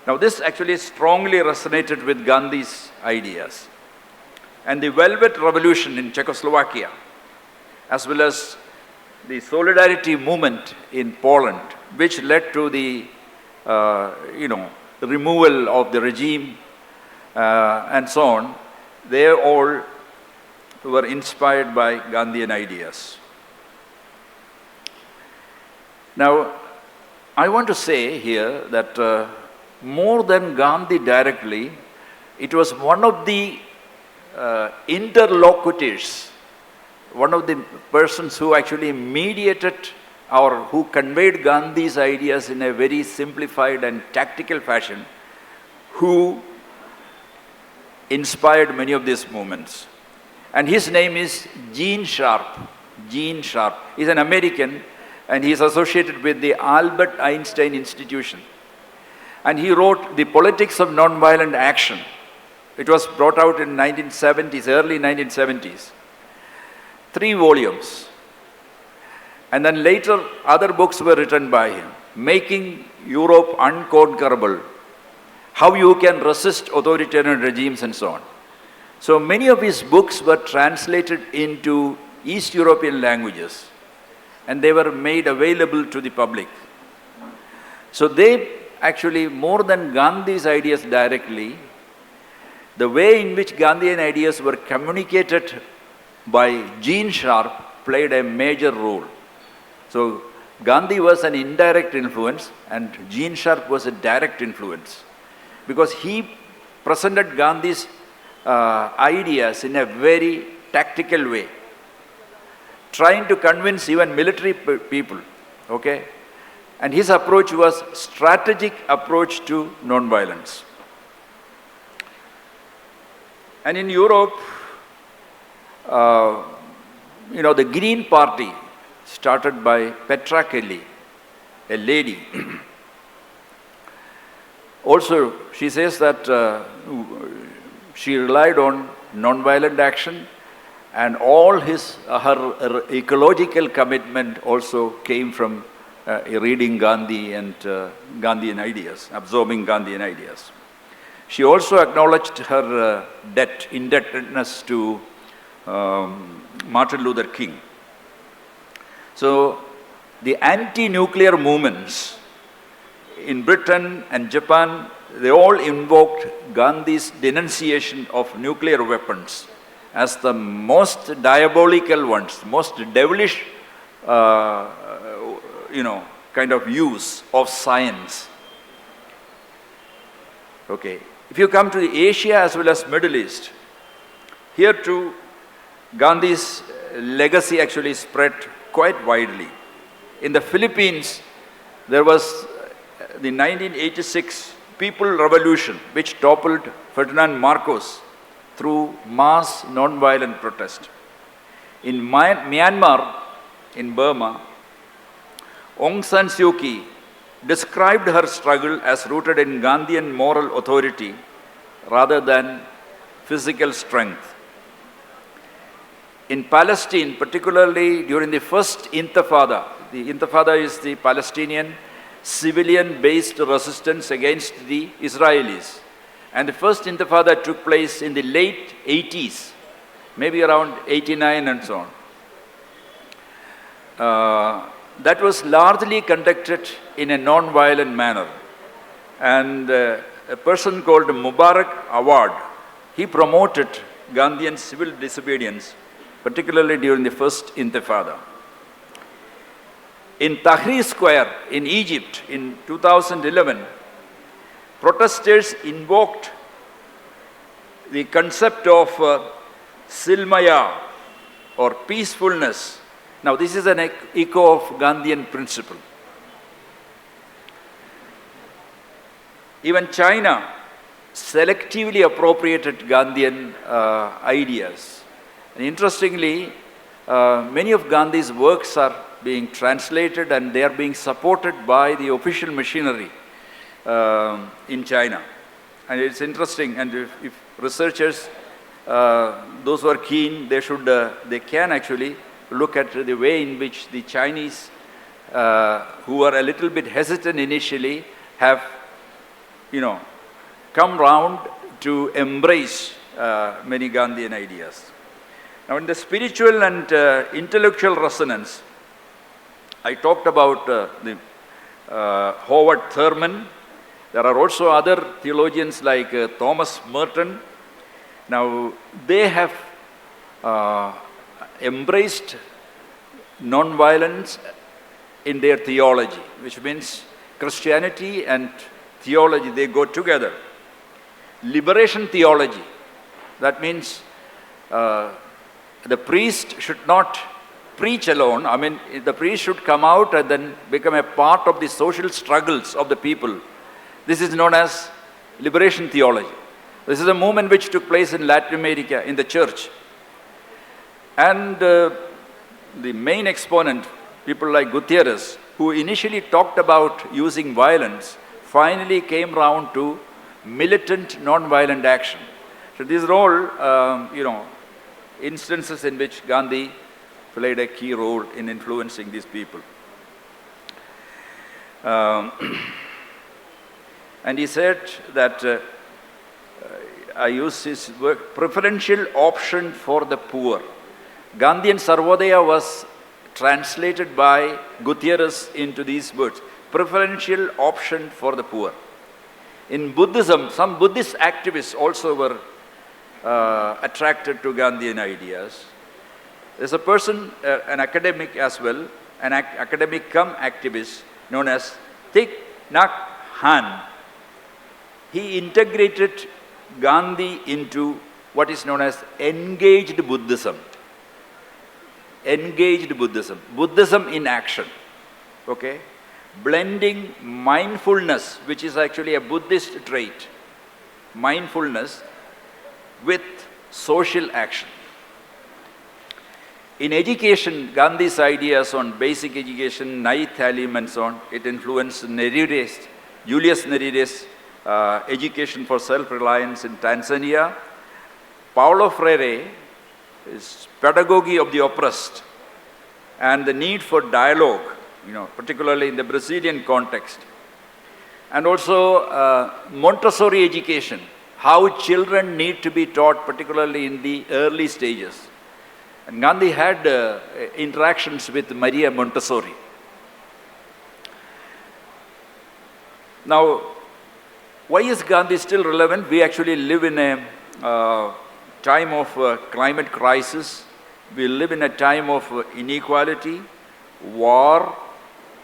Now this actually strongly resonated with Gandhi's ideas. And the Velvet Revolution in Czechoslovakia, as well as the solidarity movement in Poland, which led to the, the removal of the regime and so on, they all were inspired by Gandhian ideas. Now, I want to say here that more than Gandhi directly, it was one of the interlocutors, one of the persons who actually mediated or who conveyed Gandhi's ideas in a very simplified and tactical fashion, who inspired many of these movements. And his name is Gene Sharp. Gene Sharp. He's an American and he's associated with the Albert Einstein Institution. And he wrote The Politics of Nonviolent Action. It was brought out in 1970s, early 1970s. 3 volumes. And then later other books were written by him. Making Europe Unconquerable. How you can resist authoritarian regimes and so on. So many of his books were translated into East European languages and they were made available to the public. So they actually, more than Gandhi's ideas directly, the way in which Gandhian ideas were communicated by Gene Sharp played a major role. So Gandhi was an indirect influence and Gene Sharp was a direct influence because he presented Gandhi's ideas in a very tactical way, trying to convince even military people, okay? And his approach was strategic approach to non-violence. And in Europe, the Green Party, started by Petra Kelly, a lady. Also, she says that she relied on non-violent action and all her ecological commitment also came from reading Gandhi and Gandhian ideas, absorbing Gandhian ideas. She also acknowledged her indebtedness to Martin Luther King. So the anti-nuclear movements in Britain and Japan, they all invoked Gandhi's denunciation of nuclear weapons as the most diabolical ones, most devilish, kind of use of science. Okay. If you come to Asia as well as Middle East, here too, Gandhi's legacy actually spread quite widely. In the Philippines, there was the 1986 People Revolution, which toppled Ferdinand Marcos through mass non-violent protest. In Myanmar, in Burma, Aung San Suu Kyi described her struggle as rooted in Gandhian moral authority rather than physical strength. In Palestine, particularly during the first Intifada, the Intifada is the Palestinian civilian-based resistance against the Israelis. And the first Intifada took place in the late 80s, maybe around 89 and so on. That was largely conducted in a non-violent manner. And a person called Mubarak Awad, he promoted Gandhian civil disobedience, particularly during the first Intifada. In Tahrir Square in Egypt in 2011, protesters invoked the concept of Silmaya or peacefulness. Now this is an echo of Gandhian principle. Even China selectively appropriated Gandhian ideas. And interestingly, many of Gandhi's works are being translated and they are being supported by the official machinery in China. And it's interesting, and if researchers, those who are keen, they can actually look at the way in which the Chinese, who were a little bit hesitant initially, have, come round to embrace many Gandhian ideas. Now, in the spiritual and intellectual resonance, I talked about Howard Thurman. There are also other theologians like Thomas Merton. Now, they have embraced non-violence in their theology, which means Christianity and theology, they go together. Liberation theology, that means the priest should not preach alone. I mean, the priest should come out and then become a part of the social struggles of the people. This is known as liberation theology. This is a movement which took place in Latin America in the church. And the main exponent, people like Gutierrez, who initially talked about using violence, finally came round to militant non-violent action. So these are all, instances in which Gandhi played a key role in influencing these people. And he said that, I use his word, preferential option for the poor. Gandhian Sarvodaya was translated by Gutierrez into these words, preferential option for the poor. In Buddhism, some Buddhist activists also were attracted to Gandhian ideas. There's a person, an academic as well, an academic cum activist known as Thich Nhat Hanh. He integrated Gandhi into what is known as engaged Buddhism. Engaged Buddhism. Buddhism in action. Okay? Blending mindfulness, which is actually a Buddhist trait, mindfulness, with social action. In education, Gandhi's ideas on basic education, Nai Talim and so on, it influenced Julius Nerere's education for self-reliance in Tanzania. Paulo Freire, his pedagogy of the oppressed and the need for dialogue, particularly in the Brazilian context. And also Montessori education, how children need to be taught, particularly in the early stages. And Gandhi had interactions with Maria Montessori. Now, why is Gandhi still relevant? We actually live in a time of climate crisis. We live in a time of inequality, war,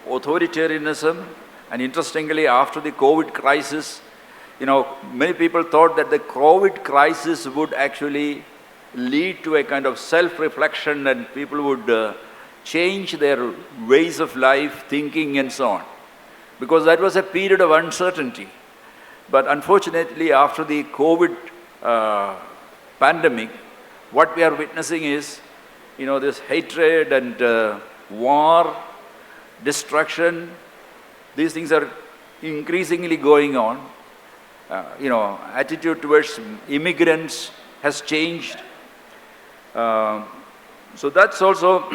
authoritarianism, and interestingly, after the COVID crisis, many people thought that the COVID crisis would actually lead to a kind of self-reflection and people would change their ways of life, thinking and so on. Because that was a period of uncertainty. But unfortunately, after the COVID pandemic, what we are witnessing is, this hatred and war, destruction, these things are increasingly going on. Attitude towards immigrants has changed. So that's also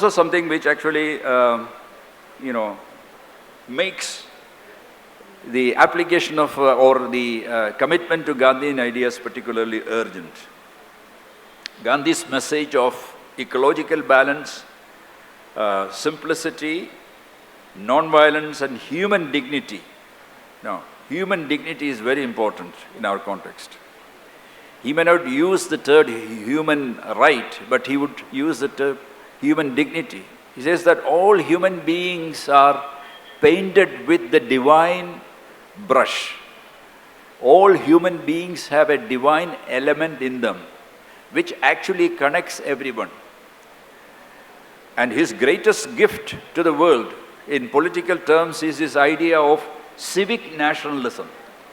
something which actually makes the application of or the commitment to Gandhian ideas particularly urgent. Gandhi's message of ecological balance, simplicity, non-violence and human dignity. Now, human dignity is very important in our context. He may not use the term human right, but he would use the term human dignity. He says that all human beings are painted with the divine brush. All human beings have a divine element in them, which actually connects everyone. And his greatest gift to the world, in political terms, is this idea of civic nationalism.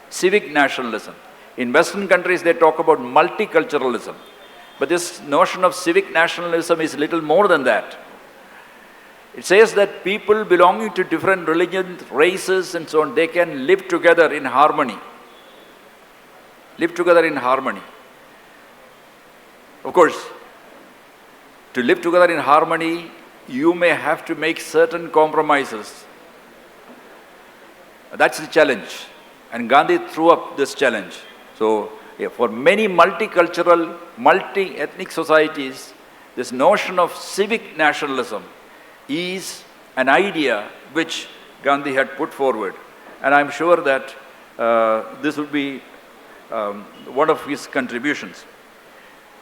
Civic nationalism. In Western countries, they talk about multiculturalism. But this notion of civic nationalism is little more than that. It says that people belonging to different religions, races and so on, they can live together in harmony. Live together in harmony. Of course, to live together in harmony, you may have to make certain compromises. That's the challenge. And Gandhi threw up this challenge. So, for many multicultural, multi-ethnic societies, this notion of civic nationalism is an idea which Gandhi had put forward. And I'm sure that this would be one of his contributions.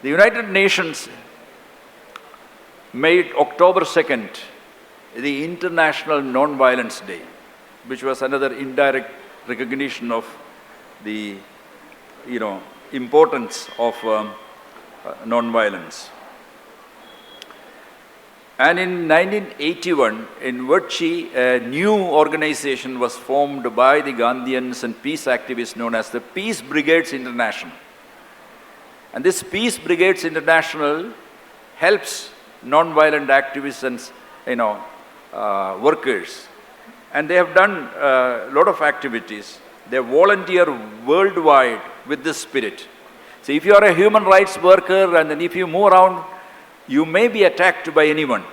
The United Nations made October 2nd the International Non-Violence Day, which was another indirect recognition of the importance of non-violence. And in 1981, in Virchi, a new organization was formed by the Gandhians and peace activists known as the Peace Brigades International. And this Peace Brigades International helps non-violent activists and workers. And they have done a lot of activities. They volunteer worldwide with this spirit. So if you are a human rights worker and then if you move around, you may be attacked by anyone.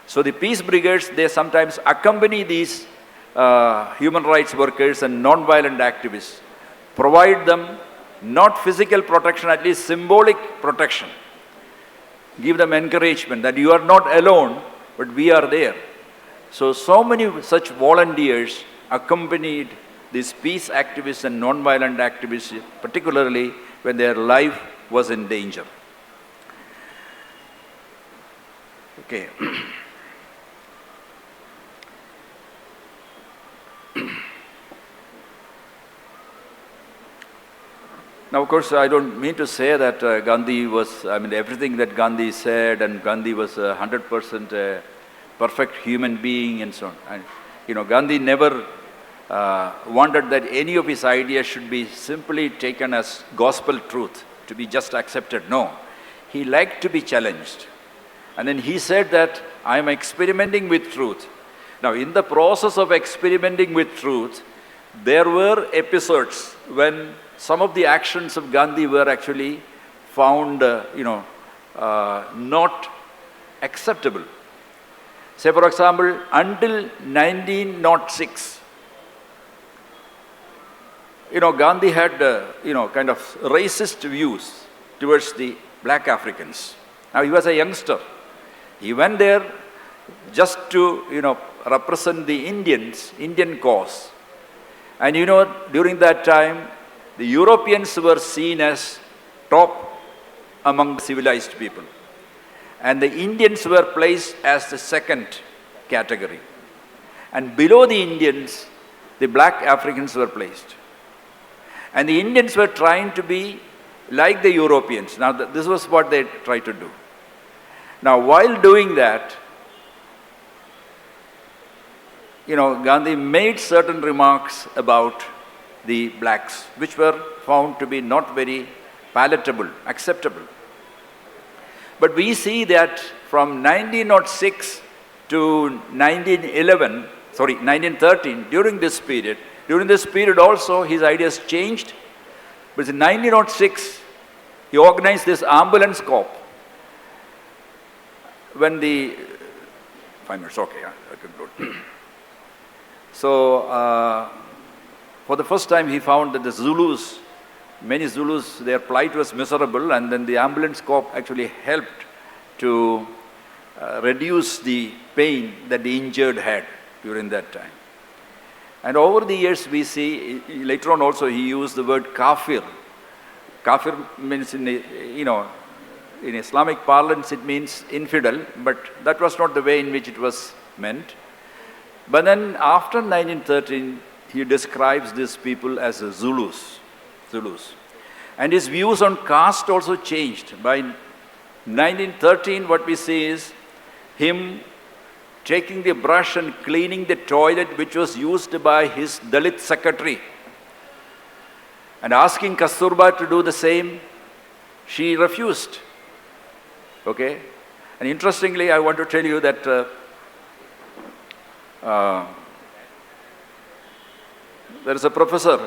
So the peace brigades, they sometimes accompany these human rights workers and non-violent activists, provide them not physical protection, at least symbolic protection. Give them encouragement that you are not alone, but we are there. So many such volunteers accompanied these peace activists and non-violent activists, particularly when their life was in danger. Okay. Now, of course, I don't mean to say that Gandhi was, everything that Gandhi said, and Gandhi was 100% a perfect human being and so on. And, Gandhi never wanted that any of his ideas should be simply taken as gospel truth, to be just accepted. No. He liked to be challenged. And then he said that I am experimenting with truth. Now, in the process of experimenting with truth, there were episodes when some of the actions of Gandhi were actually found, not acceptable. Say, for example, until 1906, Gandhi had, kind of racist views towards the black Africans. Now, he was a youngster. He went there just to, represent the Indian cause. And, during that time, the Europeans were seen as top among civilized people. And the Indians were placed as the second category. And below the Indians, the black Africans were placed. And the Indians were trying to be like the Europeans. Now, this was what they tried to do. Now, while doing that, Gandhi made certain remarks about the blacks, which were found to be not very palatable, acceptable. But we see that from 1906 to 1913, during this period also his ideas changed. But in 1906, he organized this ambulance corps. When the 5 minutes, okay, I conclude. So, for the first time, he found that the Zulus, many Zulus, their plight was miserable, and then the ambulance corps actually helped to reduce the pain that the injured had during that time. And over the years, we see, later on also, he used the word kafir. Kafir means, in Islamic parlance, it means infidel, but that was not the way in which it was meant. But then after 1913, he describes these people as Zulus. And his views on caste also changed. By 1913, what we see is him taking the brush and cleaning the toilet which was used by his Dalit secretary and asking Kasturba to do the same. She refused. Okay? And interestingly, I want to tell you that there is a professor,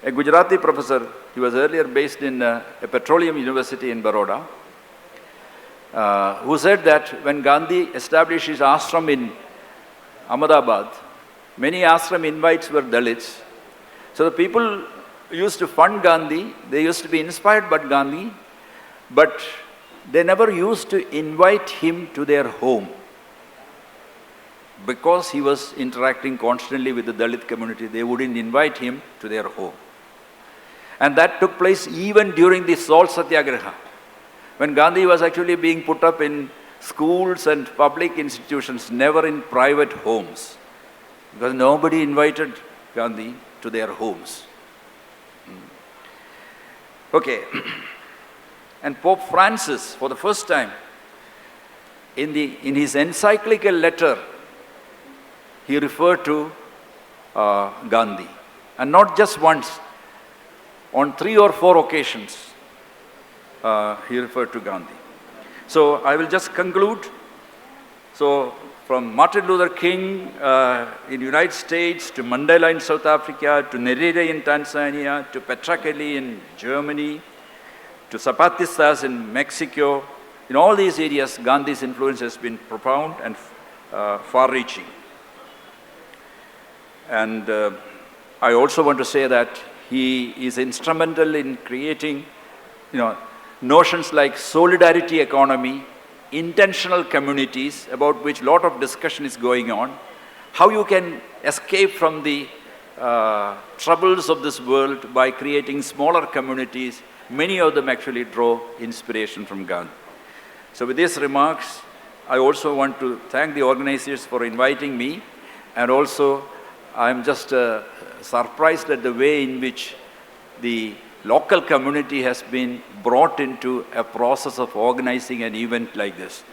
a Gujarati professor. He was earlier based in a petroleum university in Baroda, who said that when Gandhi established his ashram in Ahmedabad, many ashram invites were Dalits. So the people used to fund Gandhi, they used to be inspired by Gandhi, but they never used to invite him to their home because he was interacting constantly with the Dalit community. They wouldn't invite him to their home. And that took place even during the Salt Satyagraha, when Gandhi was actually being put up in schools and public institutions, never in private homes, because nobody invited Gandhi to their homes. Okay. And Pope Francis, for the first time, in his encyclical letter, he referred to Gandhi. And not just once, on 3 or 4 occasions, he referred to Gandhi. So I will just conclude. So from Martin Luther King in the United States, to Mandela in South Africa, to Nyerere in Tanzania, to Petra Kelly in Germany, to Zapatistas in Mexico, in all these areas, Gandhi's influence has been profound and far-reaching. And I also want to say that he is instrumental in creating, notions like solidarity economy, intentional communities, about which a lot of discussion is going on, how you can escape from the troubles of this world by creating smaller communities. Many of them actually draw inspiration from Gandhi. So with these remarks, I also want to thank the organizers for inviting me, and also I'm just surprised at the way in which the local community has been brought into a process of organizing an event like this.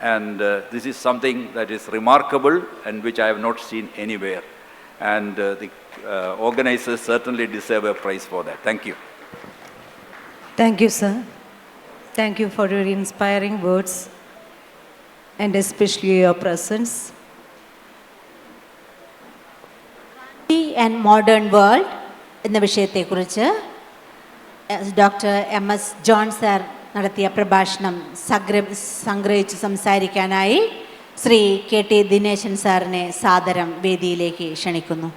And this is something that is remarkable and which I have not seen anywhere. And the organizers certainly deserve a prize for that. Thank you. Thank you, sir. Thank you for your inspiring words and especially your presence. And modern world എന്ന വിഷയത്തെക്കുറിച്ച് doctor MS John sir നടത്തിയ പ്രഭാഷണം സംഗ്രഹിച്ച് സംസാരിക്കാനായി Shri KT Dineshan സാറിനെ സാദരം വേദിയിലേക്ക് ക്ഷണിക്കുന്നു.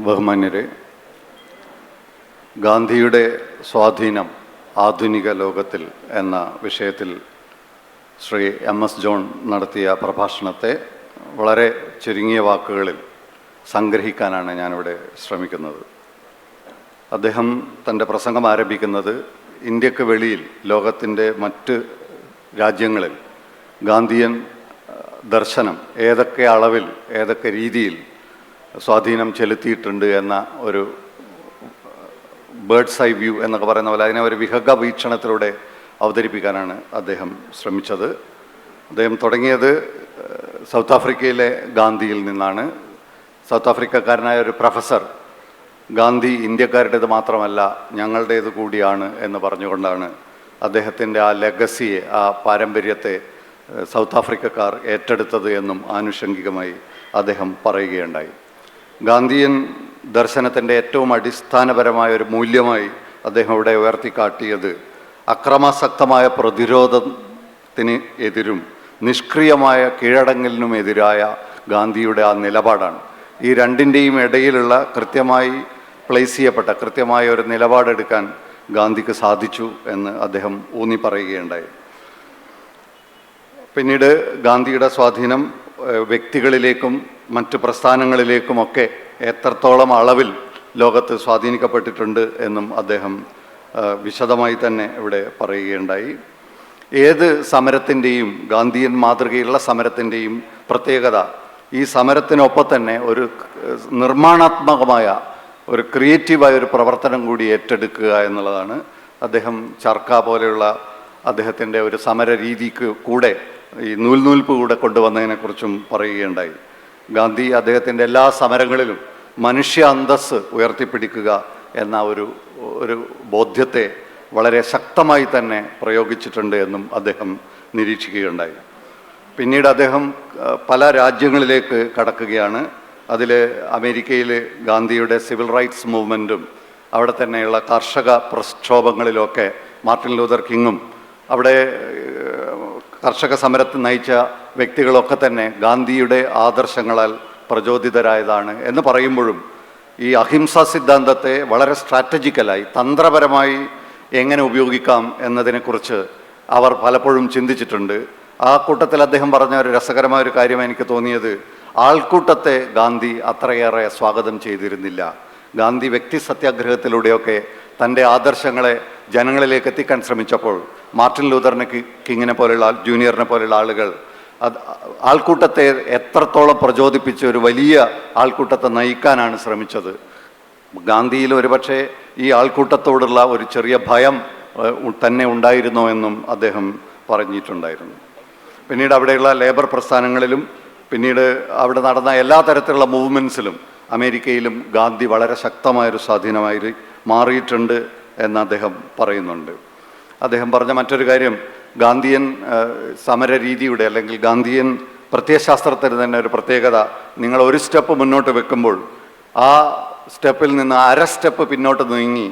ബഹുമാന്യരെ, ഗാന്ധിയുടെ സ്വാധീനം ആധുനിക ലോകത്തിൽ എന്ന വിഷയത്തിൽ ശ്രീ MS ജോൺ നടത്തിയ പ്രഭാഷണത്തെ വളരെ ചുരുങ്ങിയ വാക്കുകളിൽ സംഗ്രഹിക്കാനാണ് ഞാനിവിടെ ശ്രമിക്കുന്നത്. അദ്ദേഹം തൻ്റെ പ്രസംഗം ആരംഭിക്കുന്നത് ഇന്ത്യക്ക് വെളിയിൽ ലോകത്തിൻ്റെ മറ്റ് രാജ്യങ്ങളിൽ ഗാന്ധിയൻ ദർശനം ഏതൊക്കെ അളവിൽ ഏതൊക്കെ രീതിയിൽ സ്വാധീനം ചെലുത്തിയിട്ടുണ്ട് എന്ന ഒരു ബേർഡ്സ് ഐ വ്യൂ എന്നൊക്കെ പറയുന്ന പോലെ അതിനെ ഒരു വിഹംഗ വീക്ഷണത്തിലൂടെ അവതരിപ്പിക്കാനാണ് അദ്ദേഹം ശ്രമിച്ചത്. അദ്ദേഹം തുടങ്ങിയത് സൗത്ത് ആഫ്രിക്കയിലെ ഗാന്ധിയിൽ നിന്നാണ്. സൗത്ത് ആഫ്രിക്കക്കാരനായ ഒരു പ്രൊഫസർ ഗാന്ധി ഇന്ത്യക്കാരുടേത് മാത്രമല്ല ഞങ്ങളുടേത് കൂടിയാണ് എന്ന് പറഞ്ഞുകൊണ്ടാണ് അദ്ദേഹത്തിൻ്റെ ആ ലെഗസിയെ, ആ പാരമ്പര്യത്തെ സൗത്ത് ആഫ്രിക്കക്കാർ ഏറ്റെടുത്തത് എന്നും ആനുഷംഗികമായി അദ്ദേഹം പറയുകയുണ്ടായി. ഗാന്ധിയൻ ദർശനത്തിൻ്റെ ഏറ്റവും അടിസ്ഥാനപരമായ ഒരു മൂല്യമായി അദ്ദേഹം ഇവിടെ ഉയർത്തിക്കാട്ടിയത് അക്രമാസക്തമായ പ്രതിരോധത്തിന് എതിരും നിഷ്ക്രിയമായ കീഴടങ്ങലിനുമെതിരായ ഗാന്ധിയുടെ ആ നിലപാടാണ്. ഈ രണ്ടിൻ്റെയും ഇടയിലുള്ള കൃത്യമായി പ്ലേസ് ചെയ്യപ്പെട്ട കൃത്യമായ ഒരു നിലപാടെടുക്കാൻ ഗാന്ധിക്ക് സാധിച്ചു എന്ന് അദ്ദേഹം ഊന്നി പറയുകയുണ്ടായി. പിന്നീട് ഗാന്ധിയുടെ സ്വാധീനം വ്യക്തികളിലേക്കും മറ്റ് പ്രസ്ഥാനങ്ങളിലേക്കുമൊക്കെ എത്രത്തോളം അളവിൽ ലോകത്ത് സ്വാധീനിക്കപ്പെട്ടിട്ടുണ്ട് എന്നും അദ്ദേഹം വിശദമായി തന്നെ ഇവിടെ പറയുകയുണ്ടായി. ഏത് സമരത്തിൻ്റെയും ഗാന്ധിയൻ മാതൃകയുള്ള സമരത്തിൻ്റെയും പ്രത്യേകത ഈ സമരത്തിനൊപ്പം തന്നെ ഒരു നിർമ്മാണാത്മകമായ ഒരു ക്രിയേറ്റീവായ ഒരു പ്രവർത്തനം കൂടി ഏറ്റെടുക്കുക എന്നുള്ളതാണ്. അദ്ദേഹം ചർക്ക പോലെയുള്ള അദ്ദേഹത്തിൻ്റെ ഒരു സമര രീതിക്ക് കൂടെ ഈ നൂൽനൂൽപ്പ് കൂടെ കൊണ്ടുവന്നതിനെക്കുറിച്ചും പറയുകയുണ്ടായി. ഗാന്ധി അദ്ദേഹത്തിൻ്റെ എല്ലാ സമരങ്ങളിലും മനുഷ്യ അന്തസ്സ് ഉയർത്തിപ്പിടിക്കുക എന്ന ഒരു ബോധ്യത്തെ വളരെ ശക്തമായി തന്നെ പ്രയോഗിച്ചിട്ടുണ്ട് എന്നും അദ്ദേഹം നിരീക്ഷിക്കുകയുണ്ടായി. പിന്നീട് അദ്ദേഹം പല രാജ്യങ്ങളിലേക്ക് കടക്കുകയാണ്. അതിൽ അമേരിക്കയിൽ ഗാന്ധിയുടെ സിവിൽ റൈറ്റ്സ് മൂവ്മെൻറ്റും അവിടെ തന്നെയുള്ള കർഷക പ്രക്ഷോഭങ്ങളിലൊക്കെ മാർട്ടിൻ ലൂതർ കിങ്ങും അവിടെ കർഷക സമരത്തിൽ നയിച്ച വ്യക്തികളൊക്കെ തന്നെ ഗാന്ധിയുടെ ആദർശങ്ങളാൽ പ്രചോദിതരായതാണ് എന്ന് പറയുമ്പോഴും ഈ അഹിംസാ സിദ്ധാന്തത്തെ വളരെ സ്ട്രാറ്റജിക്കലായി തന്ത്രപരമായി എങ്ങനെ ഉപയോഗിക്കാം എന്നതിനെക്കുറിച്ച് അവർ പലപ്പോഴും ചിന്തിച്ചിട്ടുണ്ട്. ആ കൂട്ടത്തിൽ അദ്ദേഹം പറഞ്ഞ ഒരു രസകരമായ ഒരു കാര്യം എനിക്ക് തോന്നിയത്, ആൾക്കൂട്ടത്തെ ഗാന്ധി അത്രയേറെ സ്വാഗതം ചെയ്തിരുന്നില്ല. ഗാന്ധി വ്യക്തി സത്യാഗ്രഹത്തിലൂടെയൊക്കെ തൻ്റെ ആദർശങ്ങളെ ജനങ്ങളിലേക്ക് എത്തിക്കാൻ ശ്രമിച്ചപ്പോൾ മാർട്ടിൻ ലൂതറിനെ കിങ്ങിനെ പോലെയുള്ള ജൂനിയറിനെ പോലെയുള്ള ആളുകൾ ആൾക്കൂട്ടത്തെ എത്രത്തോളം പ്രചോദിപ്പിച്ച് ഒരു വലിയ ആൾക്കൂട്ടത്തെ നയിക്കാനാണ് ശ്രമിച്ചത്. ഗാന്ധിയിൽ ഒരുപക്ഷെ ഈ ആൾക്കൂട്ടത്തോടുള്ള ഒരു ചെറിയ ഭയം തന്നെ ഉണ്ടായിരുന്നോ എന്നും അദ്ദേഹം പറഞ്ഞിട്ടുണ്ടായിരുന്നു. പിന്നീട് അവിടെയുള്ള ലേബർ പ്രസ്ഥാനങ്ങളിലും പിന്നീട് അവിടെ നടന്ന എല്ലാ തരത്തിലുള്ള മൂവ്മെൻറ്റ്സിലും അമേരിക്കയിലും ഗാന്ധി വളരെ ശക്തമായൊരു സ്വാധീനമായി മാറിയിട്ടുണ്ട് എന്ന് അദ്ദേഹം പറയുന്നുണ്ട്. അദ്ദേഹം പറഞ്ഞ മറ്റൊരു കാര്യം, ഗാന്ധിയൻ സമര രീതിയുടെ അല്ലെങ്കിൽ ഗാന്ധിയൻ പ്രത്യയശാസ്ത്രത്തിന് തന്നെ ഒരു പ്രത്യേകത, നിങ്ങൾ ഒരു സ്റ്റെപ്പ് മുന്നോട്ട് വെക്കുമ്പോൾ ആ സ്റ്റെപ്പിൽ നിന്ന് അര സ്റ്റെപ്പ് പിന്നോട്ട് നീങ്ങി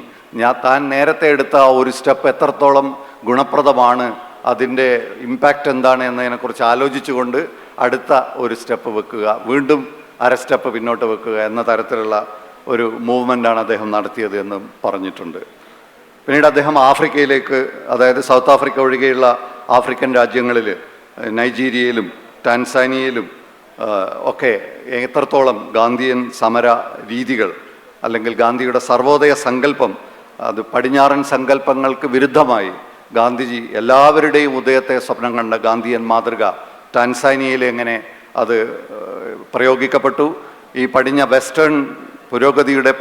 താൻ നേരത്തെ എടുത്ത ആ ഒരു സ്റ്റെപ്പ് എത്രത്തോളം ഗുണപ്രദമാണ്, അതിൻ്റെ ഇമ്പാക്റ്റ് എന്താണ് എന്നതിനെക്കുറിച്ച് ആലോചിച്ചുകൊണ്ട് അടുത്ത ഒരു സ്റ്റെപ്പ് വെക്കുക, വീണ്ടും അര സ്റ്റെപ്പ് പിന്നോട്ട് വെക്കുക എന്ന തരത്തിലുള്ള ഒരു മൂവ്മെൻ്റാണ് അദ്ദേഹം നടത്തിയത് എന്നും പറഞ്ഞിട്ടുണ്ട്. പിന്നീട് അദ്ദേഹം ആഫ്രിക്കയിലേക്ക്, അതായത് സൗത്ത് ആഫ്രിക്ക ഒഴികെയുള്ള ആഫ്രിക്കൻ രാജ്യങ്ങളിൽ നൈജീരിയയിലും ടാൻസാനിയയിലും ഒക്കെ എത്രത്തോളം ഗാന്ധിയൻ സമര രീതികൾ അല്ലെങ്കിൽ ഗാന്ധിയുടെ സർവോദയ സങ്കല്പം, അത് പടിഞ്ഞാറൻ സങ്കല്പങ്ങൾക്ക് വിരുദ്ധമായി ഗാന്ധിജി എല്ലാവരുടെയും ഉദയത്തെ സ്വപ്നം കണ്ട ഗാന്ധിയൻ മാതൃക ടാൻസാനിയയിൽ എങ്ങനെ അത് പ്രയോഗിക്കപ്പെട്ടു, ഈ വെസ്റ്റേൺ പുരോഗതിയുടെ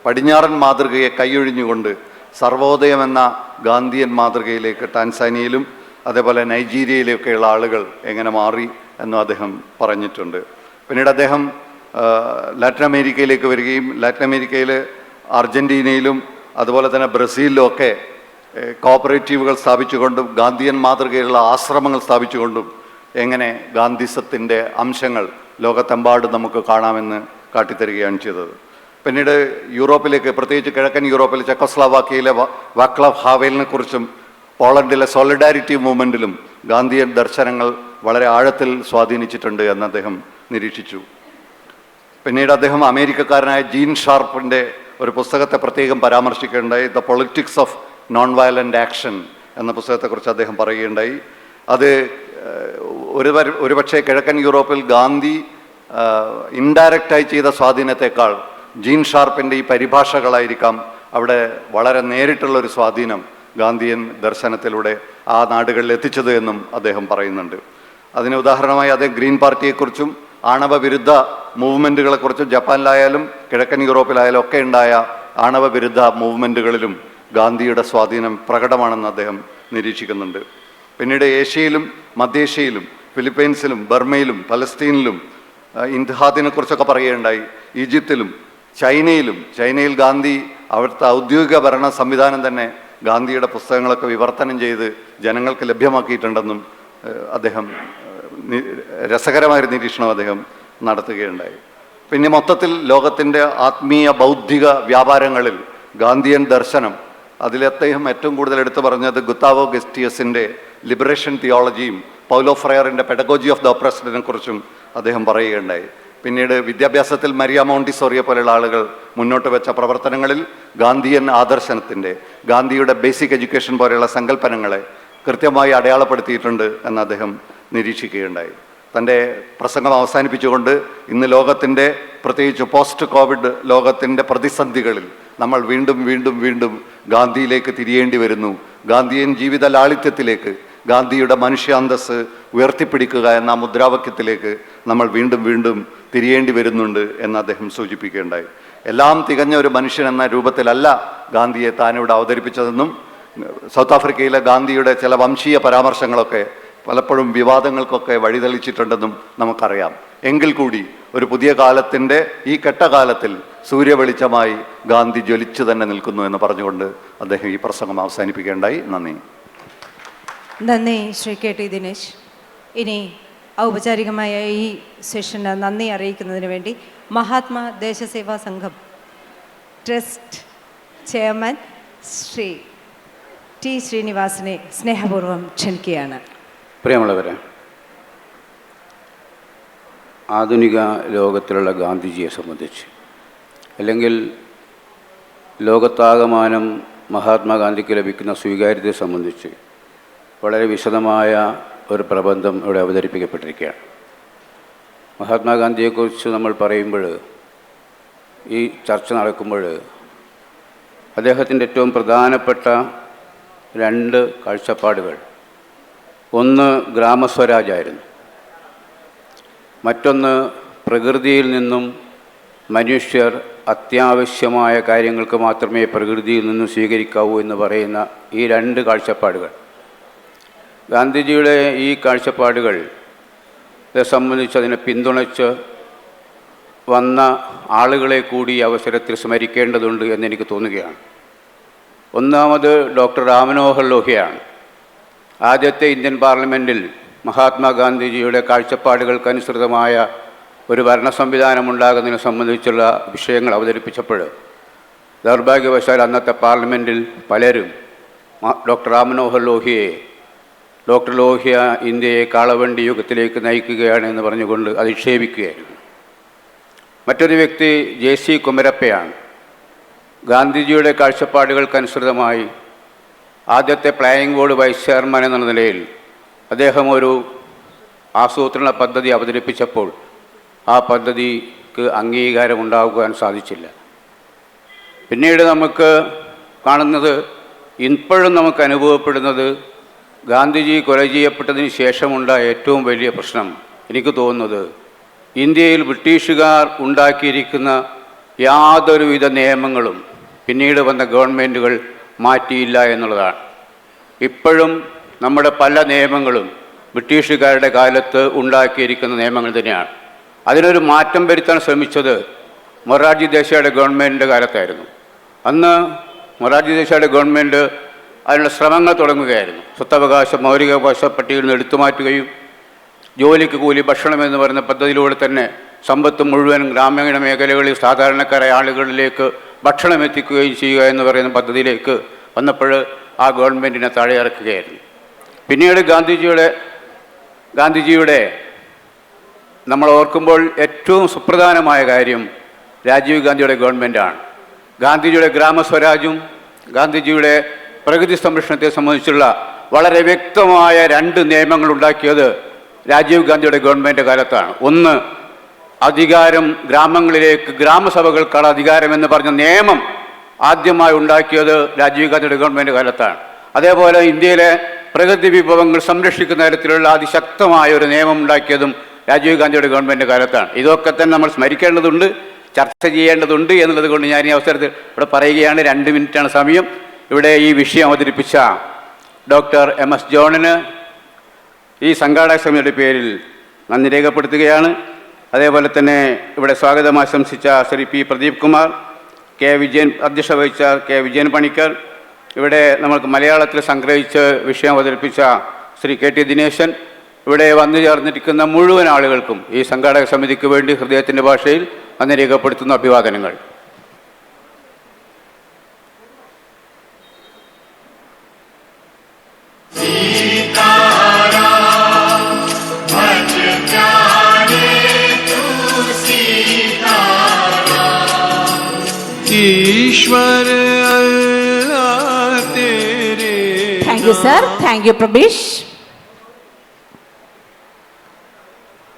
പടിഞ്ഞാറൻ മാതൃകയെ കൈയൊഴിഞ്ഞുകൊണ്ട് സർവോദയം എന്ന ഗാന്ധിയൻ മാതൃകയിലേക്ക് ടാൻസാനിയയിലും അതേപോലെ നൈജീരിയയിലൊക്കെയുള്ള ആളുകൾ എങ്ങനെ മാറി എന്നും അദ്ദേഹം പറഞ്ഞിട്ടുണ്ട്. പിന്നീട് അദ്ദേഹം ലാറ്റിൻ അമേരിക്കയിലേക്ക് വരികയും ലാറ്റിൻ അമേരിക്കയിൽ അർജൻറ്റീനയിലും അതുപോലെ തന്നെ ബ്രസീലിലും ഒക്കെ കോഓപ്പറേറ്റീവുകൾ സ്ഥാപിച്ചുകൊണ്ടും ഗാന്ധിയൻ മാതൃകയിലുള്ള ആശ്രമങ്ങൾ സ്ഥാപിച്ചുകൊണ്ടും എങ്ങനെ ഗാന്ധിസത്തിൻ്റെ അംശങ്ങൾ ലോകത്തെമ്പാടും നമുക്ക് കാണാമെന്ന് കാട്ടിത്തരികയാണ് ചെയ്തത്. പിന്നീട് യൂറോപ്പിലേക്ക്, പ്രത്യേകിച്ച് കിഴക്കൻ യൂറോപ്പിൽ ചെക്കോസ്ലോവാക്യയിലെ വാക്ലാവ് ഹാവേലിനെ കുറിച്ചും പോളണ്ടിലെ സോളിഡാരിറ്റി മൂവ്മെൻറ്റിലും ഗാന്ധിയൻ ദർശനങ്ങൾ വളരെ ആഴത്തിൽ സ്വാധീനിച്ചിട്ടുണ്ട് എന്ന് അദ്ദേഹം നിരീക്ഷിച്ചു. പിന്നീട് അദ്ദേഹം അമേരിക്കക്കാരനായ ജീൻ ഷാർപ്പിൻ്റെ ഒരു പുസ്തകത്തെ പ്രത്യേകം പരാമർശിക്കുകയുണ്ടായി. The politics of non violent action എന്ന പുസ്തകത്തെക്കുറിച്ച് അദ്ദേഹം പറയുകയുണ്ടായി. അത് ഒരുപക്ഷെ കിഴക്കൻ യൂറോപ്പിൽ ഗാന്ധി ഇൻഡയറക്റ്റായി ചെയ്ത സ്വാധീനത്തെക്കാൾ ജീൻ ഷാർപ്പിൻ്റെ ഈ പരിഭാഷകളായിരിക്കാം അവിടെ വളരെ നേരിട്ടുള്ളൊരു സ്വാധീനം ഗാന്ധിയൻ ദർശനത്തിലൂടെ ആ നാടുകളിൽ എത്തിച്ചത് എന്നും അദ്ദേഹം പറയുന്നുണ്ട്. അതിന് ഉദാഹരണമായി അദ്ദേഹം ഗ്രീൻ പാർട്ടിയെക്കുറിച്ചും ആണവ വിരുദ്ധ മൂവ്മെൻറ്റുകളെക്കുറിച്ചും ജപ്പാനിലായാലും കിഴക്കൻ യൂറോപ്പിലായാലും ഒക്കെ ഉണ്ടായ ആണവ വിരുദ്ധ മൂവ്മെൻറ്റുകളിലും ഗാന്ധിയുടെ സ്വാധീനം പ്രകടമാണെന്ന് അദ്ദേഹം നിരീക്ഷിക്കുന്നുണ്ട്. പിന്നീട് ഏഷ്യയിലും മധ്യേഷ്യയിലും ഫിലിപ്പൈൻസിലും ബർമയിലും പലസ്തീനിലും ഇന്ത്ഹാദിനെക്കുറിച്ചൊക്കെ പറയുകയുണ്ടായി. ഈജിപ്തിലും ചൈനയിൽ ഗാന്ധി അവിടുത്തെ ഔദ്യോഗിക ഭരണ സംവിധാനം തന്നെ ഗാന്ധിയുടെ പുസ്തകങ്ങളൊക്കെ വിവർത്തനം ചെയ്ത് ജനങ്ങൾക്ക് ലഭ്യമാക്കിയിട്ടുണ്ടെന്നും അദ്ദേഹം രസകരമായൊരു നിരീക്ഷണം അദ്ദേഹം നടത്തുകയുണ്ടായി. പിന്നെ മൊത്തത്തിൽ ലോകത്തിൻ്റെ ആത്മീയ ബൗദ്ധിക വ്യാപാരങ്ങളിൽ ഗാന്ധിയൻ ദർശനം, അതിൽ അദ്ദേഹം ഏറ്റവും കൂടുതൽ എടുത്തു പറഞ്ഞത് ഗുസ്താവോ ഗസ്റ്റിയസിൻ്റെ ലിബറേഷൻ തിയോളജിയും പൗലോ ഫ്രയറിൻ്റെ പെഡഗോജി ഓഫ് ദ ഒപ്രസ്ഡിനെ കുറിച്ചും അദ്ദേഹം പറയുകയുണ്ടായി. പിന്നീട് വിദ്യാഭ്യാസത്തിൽ മരിയ മോണ്ടിസോറിയെ പോലെയുള്ള ആളുകൾ മുന്നോട്ട് വെച്ച പ്രവർത്തനങ്ങളിൽ ഗാന്ധിയൻ ആദർശനത്തിൻ്റെ, ഗാന്ധിയുടെ ബേസിക് എഡ്യൂക്കേഷൻ പോലെയുള്ള സങ്കല്പനങ്ങളെ കൃത്യമായി അടയാളപ്പെടുത്തിയിട്ടുണ്ട് എന്ന് അദ്ദേഹം നിരീക്ഷിക്കുകയുണ്ടായി. തൻ്റെ പ്രസംഗം അവസാനിപ്പിച്ചുകൊണ്ട് ഇന്ന് ലോകത്തിൻ്റെ, പ്രത്യേകിച്ച് പോസ്റ്റ് കോവിഡ് ലോകത്തിൻ്റെ പ്രതിസന്ധികളിൽ നമ്മൾ വീണ്ടും വീണ്ടും വീണ്ടും ഗാന്ധിയിലേക്ക് തിരിയേണ്ടി വരുന്നു, ഗാന്ധിയൻ ജീവിത ലാളിത്യത്തിലേക്ക്, ഗാന്ധിയുടെ മനുഷ്യാന്തസ് ഉയർത്തിപ്പിടിക്കുക എന്ന മുദ്രാവാക്യത്തിലേക്ക് നമ്മൾ വീണ്ടും വീണ്ടും തിരിയേണ്ടി വരുന്നുണ്ട് എന്ന് അദ്ദേഹം സൂചിപ്പിക്കുകയുണ്ടായി. എല്ലാം തികഞ്ഞ ഒരു മനുഷ്യൻ എന്ന രൂപത്തിലല്ല ഗാന്ധിയെ താനിവിടെ അവതരിപ്പിച്ചതെന്നും സൗത്ത് ആഫ്രിക്കയിലെ ഗാന്ധിയുടെ ചില വംശീയ പരാമർശങ്ങളൊക്കെ പലപ്പോഴും വിവാദങ്ങൾക്കൊക്കെ വഴിതെളിച്ചിട്ടുണ്ടെന്നും നമുക്കറിയാം. എങ്കിൽ കൂടി ഒരു പുതിയ കാലത്തിൻ്റെ ഈ കെട്ടകാലത്തിൽ സൂര്യവെളിച്ചമായി ഗാന്ധി ജ്വലിച്ചു തന്നെ നിൽക്കുന്നു എന്ന് പറഞ്ഞുകൊണ്ട് അദ്ദേഹം ഈ പ്രസംഗം അവസാനിപ്പിക്കുകയുണ്ടായി. നന്ദി ശ്രീ കെ ടി ദിനേശ്. ഇനി ഔപചാരികമായ ഈ സെഷന് നന്ദി അറിയിക്കുന്നതിന് വേണ്ടി മഹാത്മാ ദേശസേവാ സംഘം ട്രസ്റ്റ് ചെയർമാൻ ശ്രീ ടി ശ്രീനിവാസനെ സ്നേഹപൂർവ്വം ക്ഷണിക്കുകയാണ്. പ്രിയമുള്ളവരെ, ആധുനിക ലോകത്തിലുള്ള ഗാന്ധിജിയെ സംബന്ധിച്ച് അല്ലെങ്കിൽ ലോകത്താകമാനം മഹാത്മാഗാന്ധിക്ക് ലഭിക്കുന്ന സ്വീകാര്യതയെ സംബന്ധിച്ച് വളരെ വിശദമായ ഒരു പ്രബന്ധം ഇവിടെ അവതരിപ്പിക്കപ്പെട്ടിരിക്കുകയാണ്. മഹാത്മാഗാന്ധിയെക്കുറിച്ച് നമ്മൾ പറയുമ്പോൾ, ഈ ചർച്ച നടക്കുമ്പോൾ അദ്ദേഹത്തിൻ്റെ ഏറ്റവും പ്രധാനപ്പെട്ട 2 കാഴ്ചപ്പാടുകൾ, ഒന്ന് ഗ്രാമസ്വരാജായിരുന്നു, മറ്റൊന്ന് പ്രകൃതിയിൽ നിന്നും മനുഷ്യർ അത്യാവശ്യമായ കാര്യങ്ങൾക്ക് മാത്രമേ പ്രകൃതിയിൽ നിന്നും സ്വീകരിക്കാവൂ എന്ന് പറയുന്ന ഈ 2 കാഴ്ചപ്പാടുകൾ. ഗാന്ധിജിയുടെ ഈ കാഴ്ചപ്പാടുകളെ സംബന്ധിച്ച് അതിനെ പിന്തുണച്ച് വന്ന ആളുകളെ കൂടി അവസരത്തിൽ സ്മരിക്കേണ്ടതുണ്ട് എന്നെനിക്ക് തോന്നുകയാണ്. ഒന്നാമത് ഡോക്ടർ രാം മനോഹർ ലോഹ്യയാണ്. ആദ്യത്തെ ഇന്ത്യൻ പാർലമെൻറ്റിൽ മഹാത്മാഗാന്ധിജിയുടെ കാഴ്ചപ്പാടുകൾക്കനുസൃതമായ ഒരു ഭരണ സംവിധാനം ഉണ്ടാകുന്നതിനെ സംബന്ധിച്ചുള്ള വിഷയങ്ങൾ അവതരിപ്പിച്ചപ്പോൾ ദൗർഭാഗ്യവശാൽ അന്നത്തെ പാർലമെൻറ്റിൽ പലരും ഡോക്ടർ രാം മനോഹർ ലോഹ്യയെ, ഡോക്ടർ ലോഹ്യ ഇന്ത്യയെ കാളവണ്ടി യുഗത്തിലേക്ക് നയിക്കുകയാണ് എന്ന് പറഞ്ഞുകൊണ്ട് അധിക്ഷേപിക്കുകയായിരുന്നു. മറ്റൊരു വ്യക്തി JC കുമരപ്പയാണ്. ഗാന്ധിജിയുടെ കാഴ്ചപ്പാടുകൾക്കനുസൃതമായി ആദ്യത്തെ പ്ലാനിംഗ് ബോർഡ് വൈസ് ചെയർമാൻ എന്ന നിലയിൽ അദ്ദേഹം ഒരു ആസൂത്രണ പദ്ധതി അവതരിപ്പിച്ചപ്പോൾ ആ പദ്ധതിക്ക് അംഗീകാരം ഉണ്ടാകുവാൻ സാധിച്ചില്ല. പിന്നീട് നമുക്ക് കാണുന്നത്, ഇപ്പോഴും നമുക്ക് അനുഭവപ്പെടുന്നത്, ഗാന്ധിജി കൊല ചെയ്യപ്പെട്ടതിന് ശേഷമുണ്ടായ ഏറ്റവും വലിയ പ്രശ്നം എനിക്ക് തോന്നുന്നത്, ഇന്ത്യയിൽ ബ്രിട്ടീഷുകാർ ഉണ്ടാക്കിയിരിക്കുന്ന യാതൊരുവിധ നിയമങ്ങളും പിന്നീട് വന്ന ഗവൺമെൻറ്റുകൾ മാറ്റിയില്ല എന്നുള്ളതാണ്. ഇപ്പോഴും നമ്മുടെ പല നിയമങ്ങളും ബ്രിട്ടീഷുകാരുടെ കാലത്ത് ഉണ്ടാക്കിയിരിക്കുന്ന നിയമങ്ങൾ തന്നെയാണ്. അതിനൊരു മാറ്റം വരുത്താൻ ശ്രമിച്ചത് മൊറാർജി ദേശായിയുടെ ഗവൺമെൻറ്റിൻ്റെ കാലത്തായിരുന്നു. അന്ന് മൊറാർജി ദേശായിയുടെ ഗവൺമെൻറ് അതിനുള്ള ശ്രമങ്ങൾ തുടങ്ങുകയായിരുന്നു. സ്വത്തവകാശ മൗലികാവകാശ പട്ടികയിൽ നിന്ന് എടുത്തുമാറ്റുകയും ജോലിക്ക് കൂലി ഭക്ഷണം എന്ന് പറയുന്ന പദ്ധതിയിലൂടെ തന്നെ സമ്പത്ത് മുഴുവൻ ഗ്രാമീണ മേഖലകളിൽ സാധാരണക്കാരായ ആളുകളിലേക്ക് ഭക്ഷണം എത്തിക്കുകയും ചെയ്യുക എന്ന് പറയുന്ന പദ്ധതിയിലേക്ക് വന്നപ്പോൾ ആ ഗവൺമെൻറ്റിനെ താഴെ ഇറക്കുകയായിരുന്നു. പിന്നീട് ഗാന്ധിജിയുടെ നമ്മൾ ഓർക്കുമ്പോൾ ഏറ്റവും സുപ്രധാനമായ കാര്യം രാജീവ് ഗാന്ധിയുടെ ഗവൺമെൻറ്റാണ്. ഗാന്ധിജിയുടെ ഗ്രാമസ്വരാജും ഗാന്ധിജിയുടെ പ്രകൃതി സംരക്ഷണത്തെ സംബന്ധിച്ചുള്ള വളരെ വ്യക്തമായ 2 നിയമങ്ങൾ ഉണ്ടാക്കിയത് രാജീവ് ഗാന്ധിയുടെ ഗവൺമെൻറ് കാലത്താണ്. ഒന്ന്, അധികാരം ഗ്രാമങ്ങളിലേക്ക്, ഗ്രാമസഭകൾക്കാണ് അധികാരം എന്ന് പറഞ്ഞ നിയമം ആദ്യമായി ഉണ്ടാക്കിയത് രാജീവ് ഗാന്ധിയുടെ ഗവൺമെൻറ് കാലത്താണ്. അതേപോലെ ഇന്ത്യയിലെ പ്രകൃതി വിഭവങ്ങൾ സംരക്ഷിക്കുന്ന തരത്തിലുള്ള അതിശക്തമായ ഒരു നിയമം ഉണ്ടാക്കിയതും രാജീവ് ഗാന്ധിയുടെ ഗവൺമെൻറ് കാലത്താണ്. ഇതൊക്കെ തന്നെ നമ്മൾ സ്മരിക്കേണ്ടതുണ്ട്, ചർച്ച ചെയ്യേണ്ടതുണ്ട് എന്നുള്ളത് കൊണ്ട് ഞാൻ ഈ അവസരത്തിൽ ഇവിടെ പറയുകയാണ്. 2 മിനിറ്റാണ് സമയം. ഇവിടെ ഈ വിഷയം അവതരിപ്പിച്ച ഡോക്ടർ MS ജോണിന് ഈ സംഘാടക സമിതിയുടെ പേരിൽ നന്ദി രേഖപ്പെടുത്തുകയാണ്. അതേപോലെ തന്നെ ഇവിടെ സ്വാഗതം ആശംസിച്ച ശ്രീ P. പ്രദീപ് കുമാർ, അധ്യക്ഷത വഹിച്ച K. വിജയൻ പണിക്കർ, ഇവിടെ നമുക്ക് മലയാളത്തിൽ സംഗ്രഹിച്ച് വിഷയം അവതരിപ്പിച്ച ശ്രീ KT ദിനേശൻ, ഇവിടെ വന്നു ചേർന്നിരിക്കുന്ന മുഴുവൻ ആളുകൾക്കും ഈ സംഘാടക സമിതിക്ക് വേണ്ടി ഹൃദയത്തിൻ്റെ ഭാഷയിൽ നന്ദി രേഖപ്പെടുത്തുന്ന അഭിവാദനങ്ങൾ. ईश्वर अल्लाह तेरे. Thank you, sir. Thank you, Prabish.